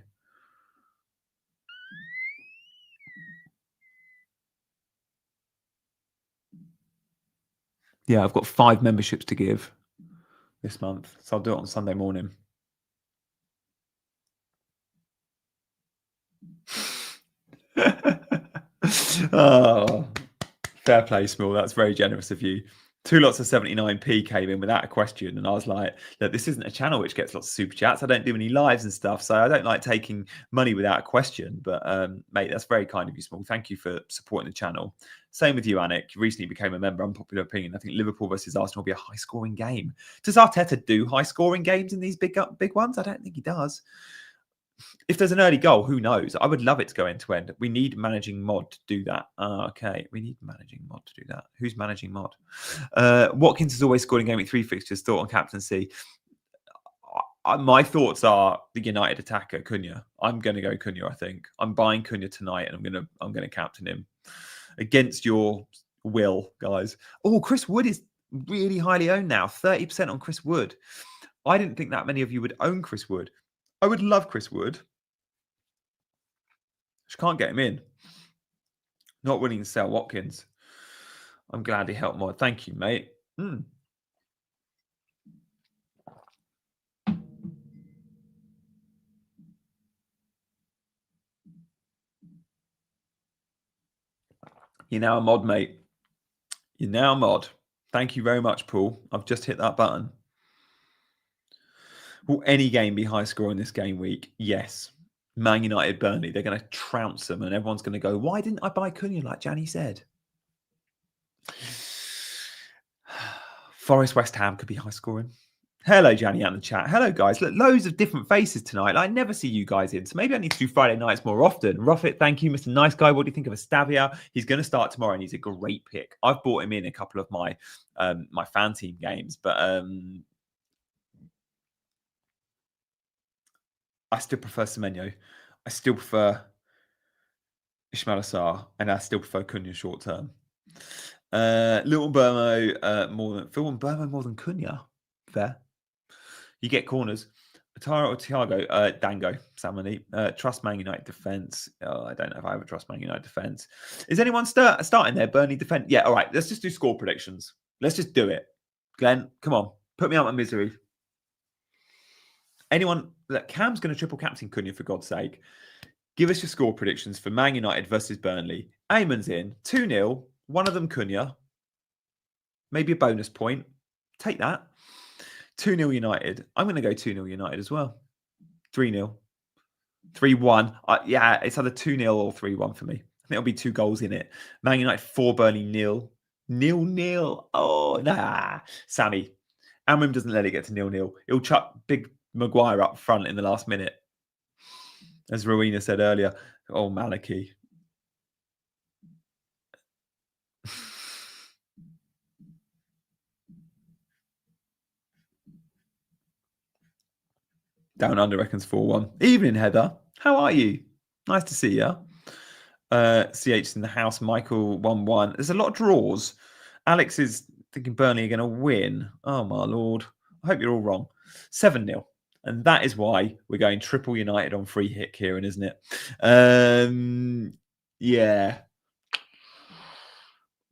Yeah, I've got 5 memberships to give this month. So I'll do it on Sunday morning. Oh, fair play, Small. That's very generous of you. 2 lots of 79p came in without a question, and I was like, look, this isn't a channel which gets lots of super chats. I don't do any lives and stuff, so I don't like taking money without a question. But mate, that's very kind of you, Small. Thank you for supporting the channel. Same with you, Anik. You recently became a member. Unpopular opinion. I think Liverpool versus Arsenal will be a high-scoring game. Does Arteta do high-scoring games in these big ones? I don't think he does. If there's an early goal, who knows? I would love it to go end to end. We need managing mod to do that. Okay, we need managing mod to do that. Who's managing mod? Watkins has always scored in Game Week 3 fixtures. Thought on captaincy. My thoughts are the United attacker Cunha. I'm going to go Cunha. I think I'm buying Cunha tonight, and I'm going to captain him against your will, guys. Oh, Chris Wood is really highly owned now. 30% on Chris Wood. I didn't think that many of you would own Chris Wood. I would love Chris Wood. Just can't get him in. Not willing to sell Watkins. I'm glad he helped more. Thank you, mate. You're now a mod, mate. You're now a mod. Thank you very much, Paul. I've just hit that button. Will any game be high scoring this game week? Yes. Man United, Burnley, they're going to trounce them, and everyone's going to go, why didn't I buy Cunha like Janny said? Forest West Ham could be high scoring. Hello, Janny, out in the chat. Hello, guys. Look, loads of different faces tonight. I never see you guys in, so maybe I need to do Friday nights more often. Ruffit, thank you. Mr. Nice Guy, what do you think of Estavia? He's going to start tomorrow, and he's a great pick. I've bought him in a couple of my my fan team games, but I still prefer Semenyo. I still prefer Ismail Assar, and I still prefer Cunha short term. Little Burmo more than Phil and Burmo more than Cunha. Fair. You get corners. Atara or Thiago, Dango, Samani. Trust Man United defense. Oh, I don't know if I ever trust Man United defense. Is anyone starting there? Burnley defense? Yeah, all right. Let's just do score predictions. Let's just do it. Glenn, come on. Put me out of my misery. Anyone that Cam's going to triple captain Cunha, for God's sake. Give us your score predictions for Man United versus Burnley. Eamon's in. 2-0. One of them Cunha. Maybe a bonus point. Take that. 2-0 United. I'm going to go 2-0 United as well. 3-0. 3-1. Yeah, it's either 2-0 or 3-1 for me. I think there'll be 2 goals in it. Man United 4, Burnley 0. 0-0. Oh, nah. Sammy. Amram doesn't let it get to 0-0. He'll chuck big Maguire up front in the last minute. As Rowena said earlier. Oh, Maliki. Down Under reckons 4-1. Evening, Heather. How are you? Nice to see you. CH's in the house. Michael 1-1. There's a lot of draws. Alex is thinking Burnley are going to win. Oh, my Lord. I hope you're all wrong. 7-0. And that is why we're going triple United on free hit, Kieran, isn't it? Yeah.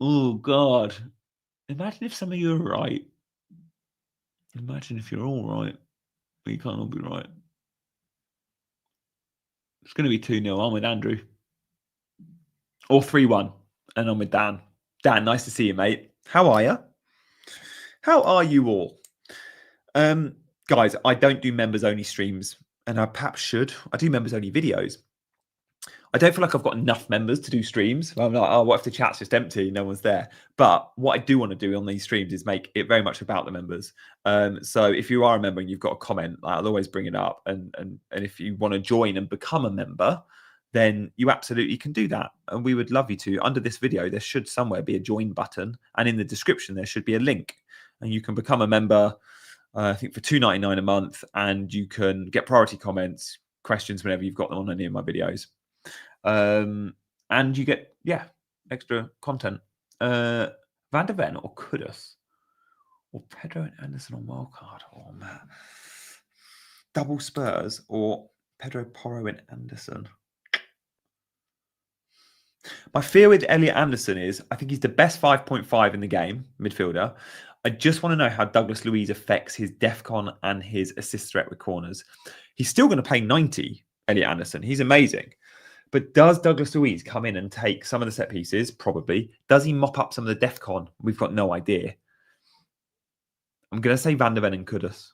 Oh, God. Imagine if some of you are right. Imagine if you're all right. But you can't all be right. It's going to be 2-0. I'm with Andrew. Or 3-1. And I'm with Dan. Dan, nice to see you, mate. How are you? How are you all? Guys, I don't do members-only streams. And I perhaps should. I do members-only videos. I don't feel like I've got enough members to do streams. I'm like, oh, what if the chat's just empty? No one's there. But what I do want to do on these streams is make it very much about the members. So if you are a member and you've got a comment, I'll always bring it up. And if you want to join and become a member, then you absolutely can do that. And we would love you to. Under this video, there should somewhere be a join button. And in the description, there should be a link. And you can become a member, I think, for $2.99 a month. And you can get priority comments, questions whenever you've got them on any of my videos. And you get, extra content. Van der Ven or Kudus or Pedro and Anderson on wildcard. Oh, man. Double Spurs or Pedro Porro and Anderson. My fear with Elliot Anderson is I think he's the best 5.5 in the game, midfielder. I just want to know how Douglas Luiz affects his DEFCON and his assist threat with corners. He's still going to pay 90, Elliot Anderson. He's amazing. But does Douglas Luiz come in and take some of the set pieces? Probably. Does he mop up some of the DEFCON? We've got no idea. I'm going to say Van der Ven and Kudus.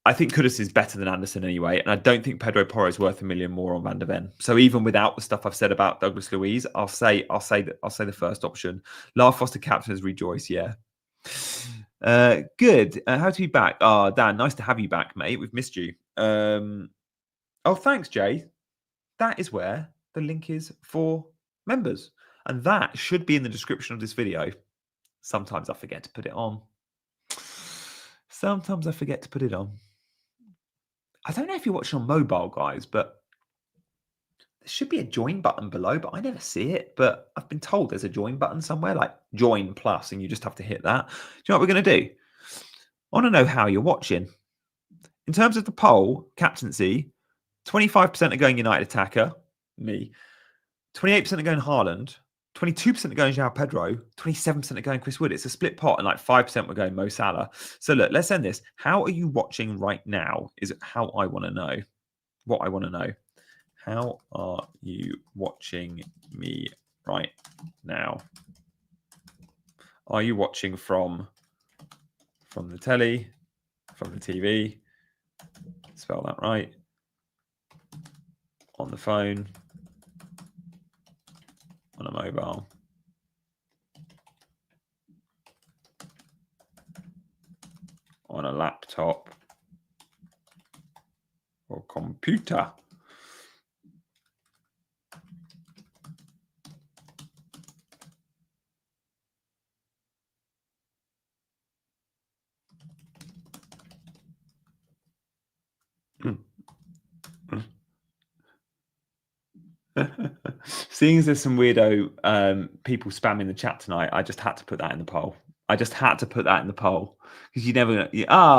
I think Kudus is better than Anderson anyway, and I don't think Pedro Porro is worth $1 million more on Van der Ven. So even without the stuff I've said about Douglas Luiz, I'll say the first option. Lara Foster captains rejoice, yeah. Good. How to be back? Oh, Dan, nice to have you back, mate. We've missed you. Oh, thanks, Jay. That is where the link is for members. And that should be in the description of this video. Sometimes I forget to put it on. I don't know if you're watching on mobile, guys, but there should be a join button below, but I never see it. But I've been told there's a join button somewhere, like join plus, and you just have to hit that. Do you know what we're going to do? I want to know how you're watching. In terms of the poll, captaincy, 25% are going United attacker, me. 28% are going Haaland. 22% are going João Pedro. 27% are going Chris Wood. It's a split pot, and like 5% were going Mo Salah. So look, let's end this. How are you watching right now? Is how I want to know. What I want to know. How are you watching me right now? Are you watching from the telly, from the TV? Spell that right. On the phone. On a mobile. On a laptop or computer. Seeing as there's some weirdo people spamming the chat tonight, I just had to put that in the poll. Because you never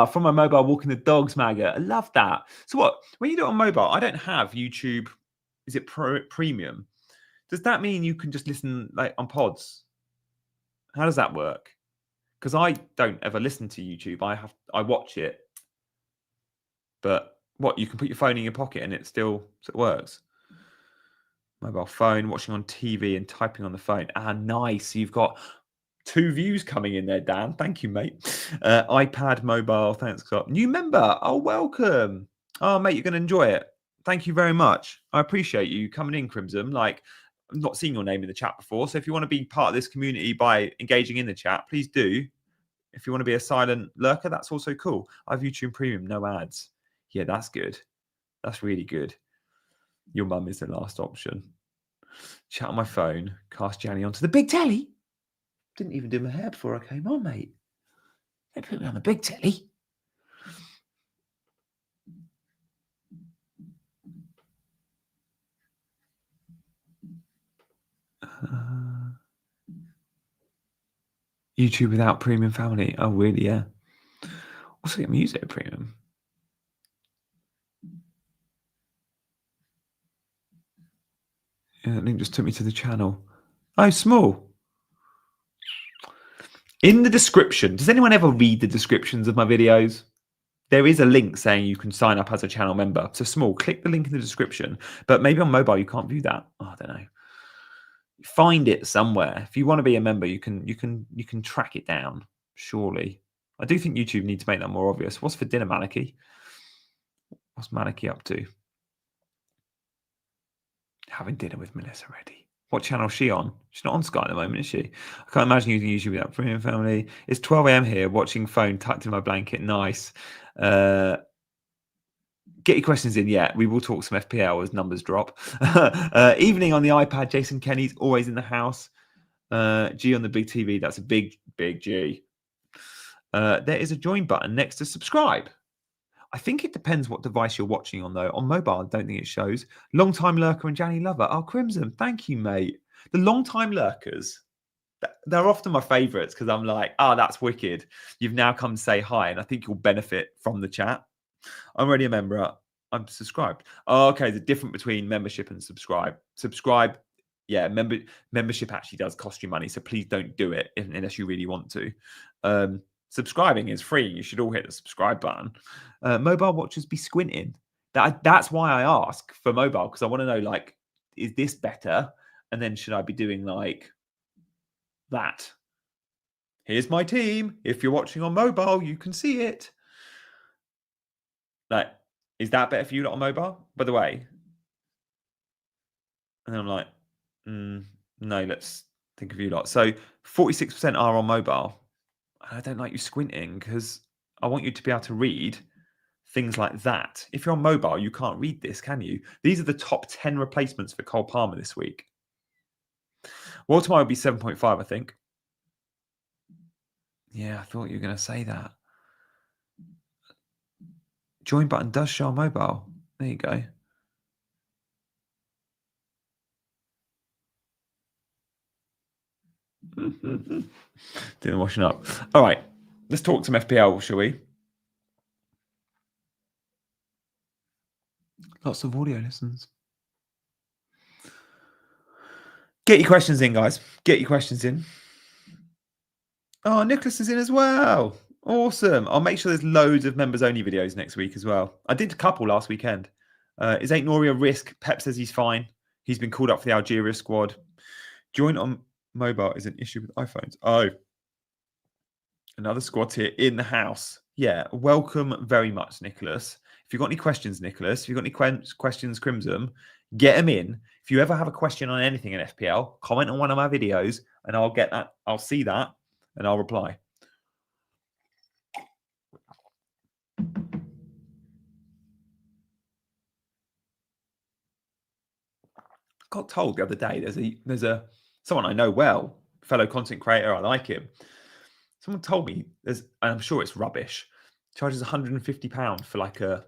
from my mobile walking the dogs, maggot. I love that. So what? When you do it on mobile, I don't have YouTube. Is it premium? Does that mean you can just listen like on pods? How does that work? Because I don't ever listen to YouTube. I watch it. But what? You can put your phone in your pocket and it works. Mobile phone, watching on TV and typing on the phone. Nice. You've got 2 views coming in there, Dan. Thank you, mate. iPad, mobile. Thanks, Scott. New member. Oh, welcome. Oh, mate, you're going to enjoy it. Thank you very much. I appreciate you coming in, Crimson. Like, I've not seen your name in the chat before. So if you want to be part of this community by engaging in the chat, please do. If you want to be a silent lurker, that's also cool. I have YouTube Premium, no ads. Yeah, that's good. That's really good. Your mum is the last option. Chat on my phone. Cast Janny onto the big telly. Didn't even do my hair before I came on, mate. They put me on the big telly. YouTube without premium family. Oh, really? Yeah. Also get music premium. Yeah, that link just took me to the channel. Oh, small. In the description, does anyone ever read the descriptions of my videos? There is a link saying you can sign up as a channel member. So small, click the link in the description. But maybe on mobile you can't view that. Oh, I don't know. Find it somewhere. If you want to be a member, you can track it down. Surely, I do think YouTube needs to make that more obvious. What's for dinner, Maliki? What's Maliki up to? Having dinner with Melissa Reddy. What channel is she on? She's not on Sky at the moment, is she? I can't imagine using YouTube without premium family. It's 12 a.m. here, watching phone tucked in my blanket. Nice. Get your questions in. Yeah, we will talk some FPL as numbers drop. Evening on the iPad. Jason Kenny's always in the house. G on the big TV. That's a big G. There is a join button next to subscribe. I think it depends what device you're watching on, though. On mobile, I don't think it shows. Long time lurker and Janny Lover. Oh, Crimson. Thank you, mate. The long time lurkers, they're often my favorites because I'm like, oh, that's wicked. You've now come to say hi, and I think you'll benefit from the chat. I'm already a member. I'm subscribed. Oh, okay. The difference between membership and subscribe. Subscribe, yeah, membership actually does cost you money. So please don't do it unless you really want to. Subscribing is free. You should all hit the subscribe button. Mobile watchers be squinting. That's why I ask for mobile, because I want to know, like, is this better? And then should I be doing like that? Here's my team. If you're watching on mobile, you can see it. Like, is that better for you lot on mobile? By the way. And then I'm like, no, let's think of you lot. So 46% are on mobile. I don't like you squinting because I want you to be able to read things like that. If you're on mobile, you can't read this, can you? These are the top 10 replacements for Cole Palmer this week. Walter would be 7.5, I think. Yeah, I thought you were going to say that. Join button does show on mobile. There you go. Doing washing up. All right, let's talk some FPL, shall we? Lots of audio listens. Get your questions in, guys. Get your questions in. Oh, Nicholas is in as well. Awesome. I'll make sure there's loads of members-only videos next week as well. I did a couple last weekend. Is Ain't Nori a risk? Pep says he's fine. He's been called up for the Algeria squad. Join on mobile is an issue with iPhones. Oh, another squad here in the house. Yeah, welcome very much, Nicholas. If you've got any questions, Nicholas, if you've got any questions, Crimson, get them in. If you ever have a question on anything in FPL, comment on one of my videos and I'll get that. I'll see that and I'll reply. Got told the other day there's a someone I know well, fellow content creator, I like him. Someone told me and I'm sure it's rubbish, charges £150 for like a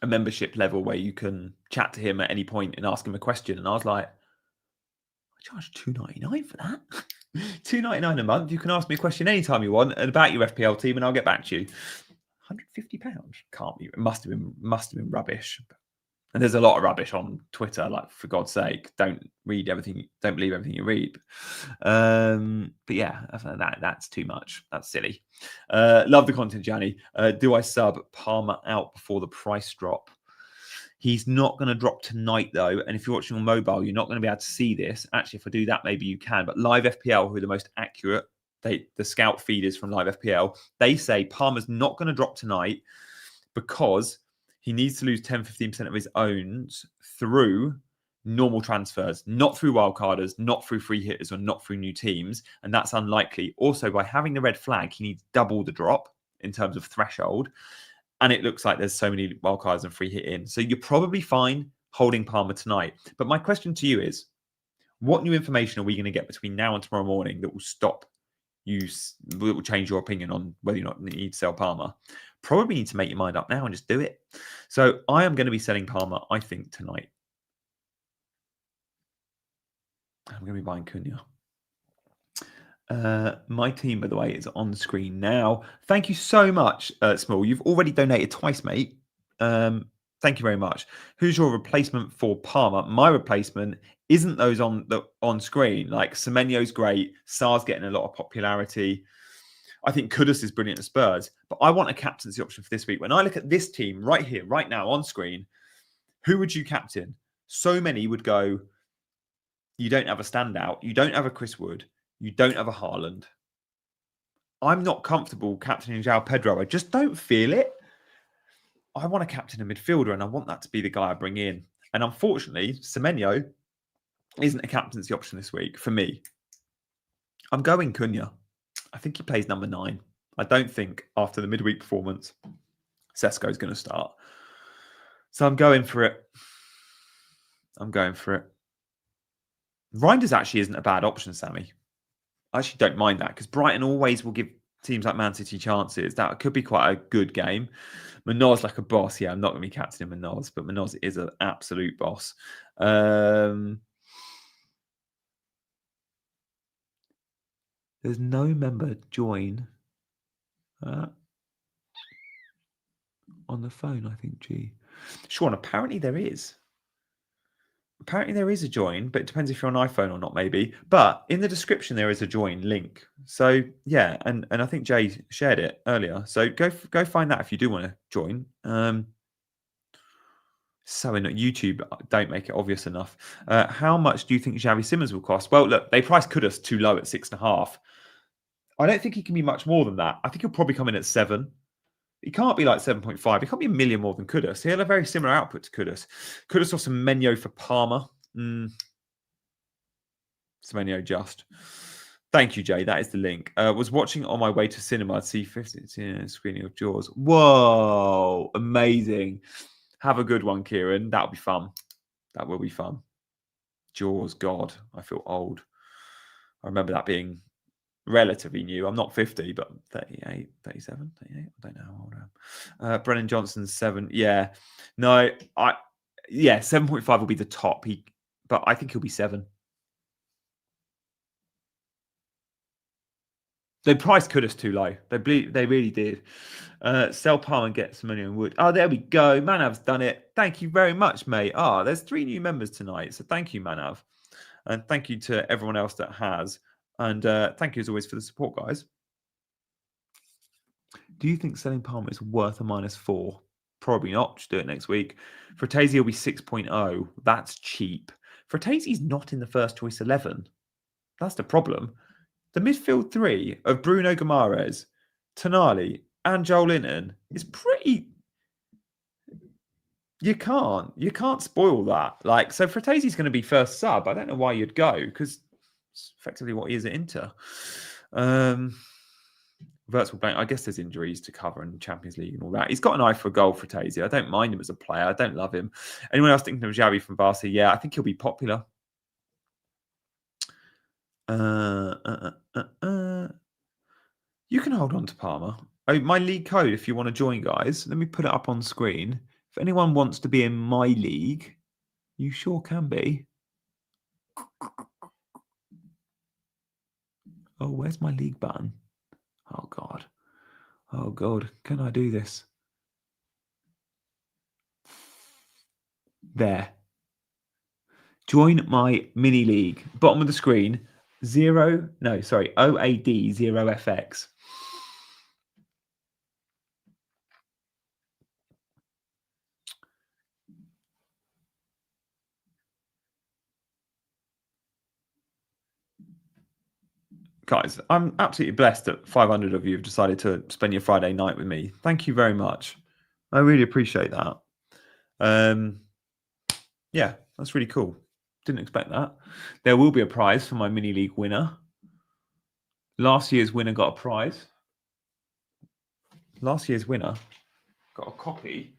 membership level where you can chat to him at any point and ask him a question. And I was like, I charge £2.99 for that. £2.99 a month. You can ask me a question anytime you want about your FPL team, and I'll get back to you. £150 can't be. It must have been rubbish. And there's a lot of rubbish on Twitter. Like, for God's sake, don't read everything. Don't believe everything you read. But yeah, that's too much. That's silly. Love the content, Gianni. Do I sub Palmer out before the price drop? He's not going to drop tonight, though. And if you're watching on mobile, you're not going to be able to see this. Actually, if I do that, maybe you can. But Live FPL, who are the most accurate, the scout feeders from Live FPL, they say Palmer's not going to drop tonight because he needs to lose 10-15% of his owns through normal transfers, not through wildcarders, not through free hitters, or not through new teams. And that's unlikely. Also, by having the red flag, he needs double the drop in terms of threshold. And it looks like there's so many wildcards and free hit in. So you're probably fine holding Palmer tonight. But my question to you is, what new information are we going to get between now and tomorrow morning that will stop you, will change your opinion on whether or not you need to sell Palmer? Probably need to make your mind up now and just do it. So I am going to be selling Palmer, I think, tonight. I'm going to be buying Cunha. My team, by the way, is on screen now. Thank you so much, Small. You've already donated twice, mate. Thank you very much. Who's your replacement for Palmer? My replacement isn't those on screen. Like Semenyo's great. Sar's getting a lot of popularity. I think Kudus is brilliant at Spurs, but I want a captaincy option for this week. When I look at this team right here, right now on screen, who would you captain? So many would go, you don't have a standout. You don't have a Chris Wood. You don't have a Haaland. I'm not comfortable captaining João Pedro. I just don't feel it. I want to captain a midfielder, and I want that to be the guy I bring in. And unfortunately, Semenyo isn't a captaincy option this week for me. I'm going Cunha. I think he plays number 9. I don't think after the midweek performance, Sesko is going to start. So I'm going for it. Reinders actually isn't a bad option, Sammy. I actually don't mind that because Brighton always will give teams like Man City chances. That could be quite a good game. Manoz like a boss. Yeah, I'm not going to be captaining Manoz, but Manoz is an absolute boss. There's no member join on the phone, I think, G. Sean, apparently there is. Apparently there is a join, but it depends if you're on iPhone or not, maybe. But in the description there is a join link. So yeah, and I think Jay shared it earlier. So go find that if you do want to join. So in YouTube, don't make it obvious enough. How much do you think Xavi Simons will cost? Well, look, they priced Kudus too low at 6.5. I don't think he can be much more than that. I think he'll probably come in at 7. He can't be like 7.5. He can't be a million more than Kudus. He'll have a very similar output to Kudus. Kudus or Semenyo for Palmer. Semenyo just. Thank you, Jay. That is the link. Was watching on my way to cinema. See 15 screening of Jaws. Whoa, amazing. Have a good one, Kieran. That'll be fun. That will be fun. Jaws, God, I feel old. I remember that being relatively new. I'm not 50, but 38, 37, 38. I don't know how old I am. Brennan Johnson's 7. Yeah. No, 7.5 will be the top. But I think he'll be 7. They priced Kudus too low. They really did. Sell Palm and get some money on Wood. Oh, there we go. Manav's done it. Thank you very much, mate. There's 3 new members tonight. So thank you, Manav. And thank you to everyone else that has. And thank you as always for the support, guys. Do you think selling Palmer is worth a -4? Probably not. Just do it next week. Fratesi will be 6.0. That's cheap. Fratesi's not in the first choice 11. That's the problem. The midfield 3 of Bruno Guimaraes, Tonali, and Joel Linton is pretty. You can't spoil that. Like, so Fratesi's going to be first sub. I don't know why you'd go because it's effectively what he is at Inter. Virtual blank. I guess there's injuries to cover in Champions League and all that. He's got an eye for a goal, Fratesi. I don't mind him as a player. I don't love him. Anyone else thinking of Xavi from Barca? Yeah, I think he'll be popular. You can hold on to Palmer. Oh, my league code, if you want to join, guys. Let me put it up on screen. If anyone wants to be in my league, you sure can be. Oh, where's my league button? Oh, God. Oh, God. Can I do this? There. Join my mini league. Bottom of the screen. OAD0FX. Guys, I'm absolutely blessed that 500 of you have decided to spend your Friday night with me. Thank you very much. I really appreciate that. Yeah, that's really cool. Didn't expect that. There will be a prize for my mini league winner. Last year's winner got a prize. Last year's winner got a copy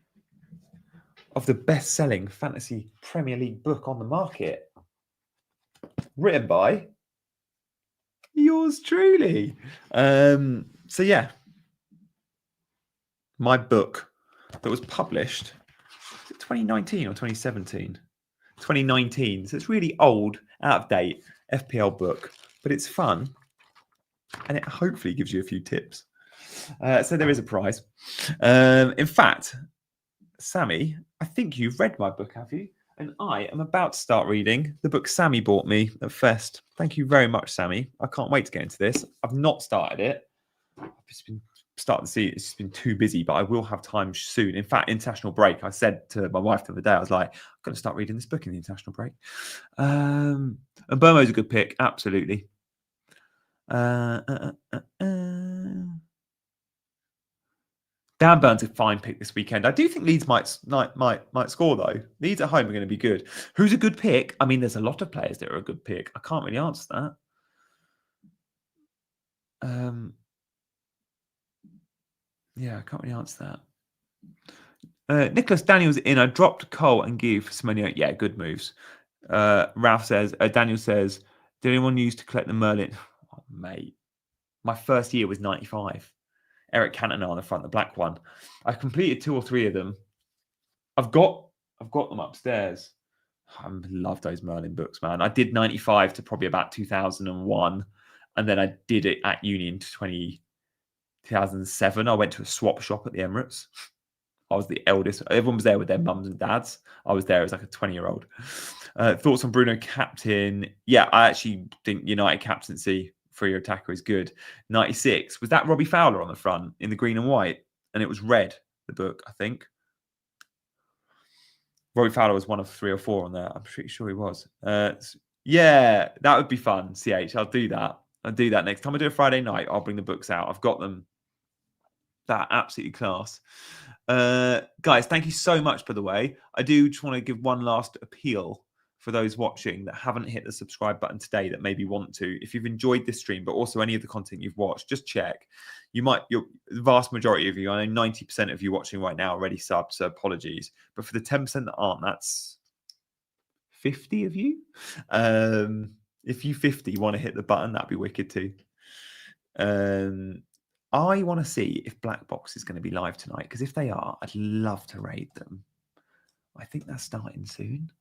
of the best-selling fantasy Premier League book on the market, written by yours truly. So yeah, my book that was published 2019 or 2017. 2019. So it's really old, out of date FPL book, but it's fun. and it hopefully gives you a few tips. So there is a prize. In fact, Sammy, I think you've read my book, have you? And I am about to start reading the book Sammy bought me at Fest. Thank you very much, Sammy. I can't wait to get into this. I've not started it. I've just been starting to see it's just been too busy, but I will have time soon. In fact, international break, I said to my wife the other day, I was like, I'm going to start reading this book in the international break. And Burmo's a good pick, absolutely. Dan Burn's a fine pick this weekend. I do think Leeds might score though. Leeds at home are going to be good. Who's a good pick? I mean, there's a lot of players that are a good pick. I can't really answer that. Yeah, I can't really answer that. Nicholas Daniels in. I dropped Cole and Guy for Semenyo. Yeah, good moves. Ralph says. Daniel says, did anyone use to collect the Merlin? Oh, mate, my first year was 95. Eric Cantona on the front, the black one. I completed 2 or 3 of them. I've got them upstairs. I love those Merlin books, man. I did 95 to probably about 2001, and then I did it at uni in 2007. I went to a swap shop at the Emirates. I was the eldest. Everyone was there with their mums and dads. I was there as like a 20-year-old. Thoughts on Bruno captain? Yeah, I actually think United captaincy for your attacker is good. 96. Was that Robbie Fowler on the front in the green and white? And it was red, the book, I think. Robbie Fowler was one of 3 or 4 on there. I'm pretty sure he was. Yeah, that would be fun, CH. I'll do that. I'll do that next time I do a Friday night. I'll bring the books out. I've got them. That absolutely class. Guys, thank you so much, by the way. I do just want to give one last appeal for those watching that haven't hit the subscribe button today that maybe want to. If you've enjoyed this stream, but also any of the content you've watched, just check. The vast majority of you, I know 90% of you watching right now already subbed, so apologies. But for the 10% that aren't, that's 50 of you. If you 50 want to hit the button, that'd be wicked too. I want to see if Black Box is going to be live tonight, because if they are, I'd love to raid them. I think they're starting soon.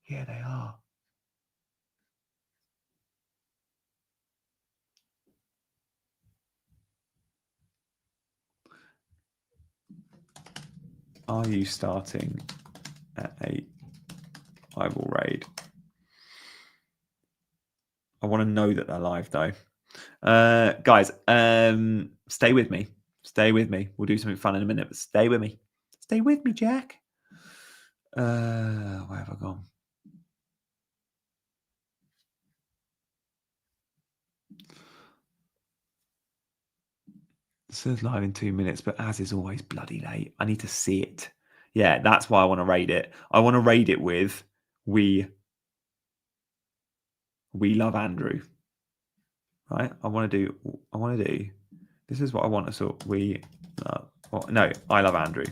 Yeah, they are. Are you starting at 8? I will raid. I want to know that they're live though. Guys, stay with me. Stay with me. We'll do something fun in a minute, but stay with me. Stay with me, Jack. Where have I gone? It says live in 2 minutes, but as is always bloody late. I need to see it. Yeah, that's why I want to raid it. I want to raid it with we love Andrew. Right? I want to do. This is what I want to sort. I love Andrew.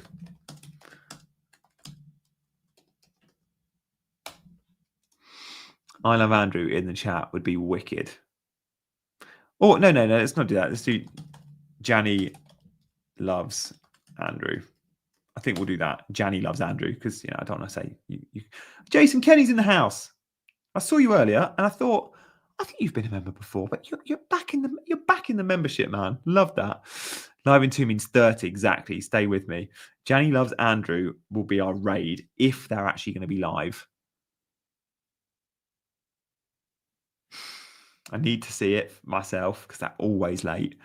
I love Andrew in the chat would be wicked. Oh, no. Let's not do that. Let's do Janny loves Andrew. I think we'll do that. Janny loves Andrew because, I don't want to say you. Jason Kenny's in the house. I saw you earlier and I thought, I think you've been a member before, but you're back in the membership, man. Love that. Live in 2 means 30 exactly. Stay with me. Janny loves Andrew will be our raid if they're actually going to be live. I need to see it myself because they're always late.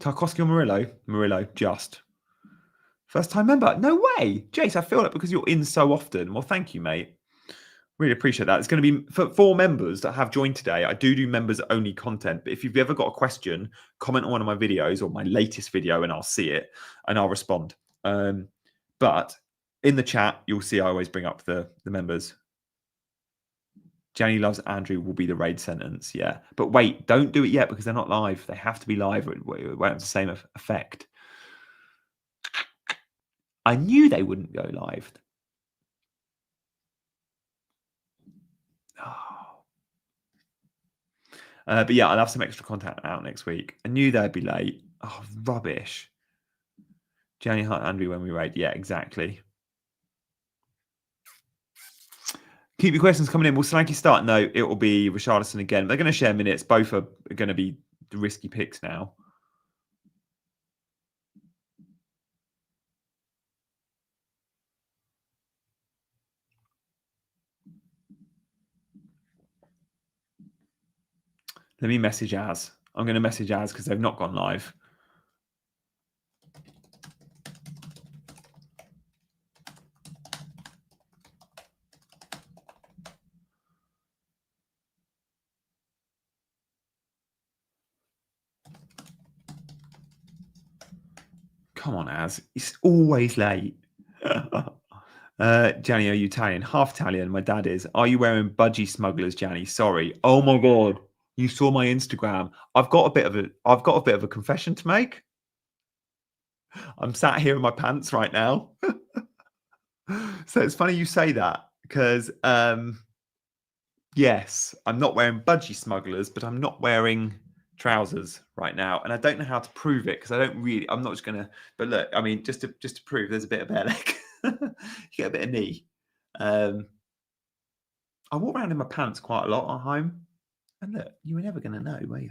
Tarkovsky or Murillo? Murillo, just. First time member? No way. Jace, I feel like because you're in so often. Well, thank you, mate. Really appreciate that. It's going to be for 4 members that have joined today. I do members only content, but if you've ever got a question, comment on one of my videos or my latest video and I'll see it and I'll respond. But in the chat, you'll see I always bring up the members. Jenny loves Andrew will be the raid sentence. Yeah. But wait, don't do it yet because they're not live. They have to be live. It won't have the same effect. I knew they wouldn't go live. Oh. But yeah, I'll have some extra content out next week. I knew they'd be late. Oh, rubbish. Jenny Hart, Andrew, when we raid. Yeah, exactly. Keep your questions coming in. Will Solanke start? No, it will be Richarlison again. They're going to share minutes. Both are going to be the risky picks now. Let me message Az. I'm going to message Az because they've not gone live. Come on, Az. It's always late. Gianni, are you Italian? Half Italian. My dad is. Are you wearing budgie smugglers, Gianni? Sorry. Oh my god. You saw my Instagram. I've got a bit of a confession to make. I'm sat here in my pants right now. So it's funny you say that because yes, I'm not wearing budgie smugglers, but I'm not wearing trousers right now, and I don't know how to prove it because I don't really. I'm not just gonna. But look, I mean, just to prove, there's a bit of bare leg. You get a bit of knee. I walk around in my pants quite a lot at home, and look, you were never gonna know, were you?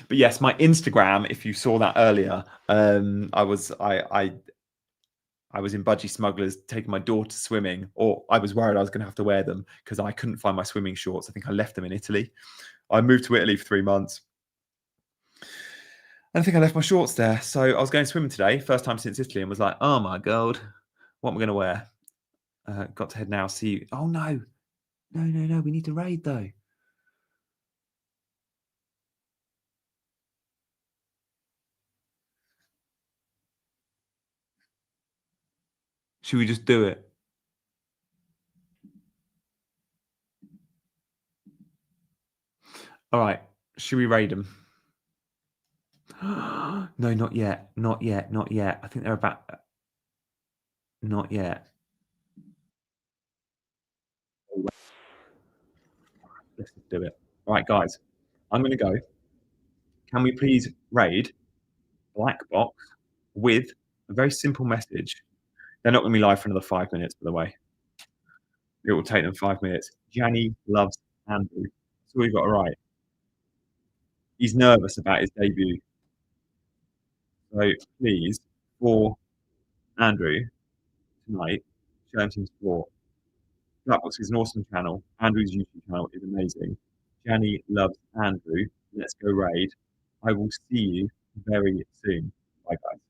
But yes, my Instagram. If you saw that earlier, I was in budgie smugglers taking my daughter swimming, or I was worried I was going to have to wear them because I couldn't find my swimming shorts. I think I left them in Italy. I moved to Italy for 3 months. And I think I left my shorts there. So I was going swimming today, first time since Italy, and was like, oh my God, what am I going to wear? Got to head now, see you. Oh no, no. We need to raid though. Should we just do it? All right. Should we raid them? No, not yet. Not yet. Not yet. I think they're about. Not yet. Let's just do it. All right, guys. I'm going to go. Can we please raid Black Box with a very simple message? They're not going to be live for another 5 minutes, by the way. It will take them 5 minutes. Gianni loves Andrew. That's all you've got to write. He's nervous about his debut. So please, for Andrew tonight, show him some support. Blackbox is an awesome channel. Andrew's YouTube channel is amazing. Gianni loves Andrew. Let's go raid. I will see you very soon. Bye, guys.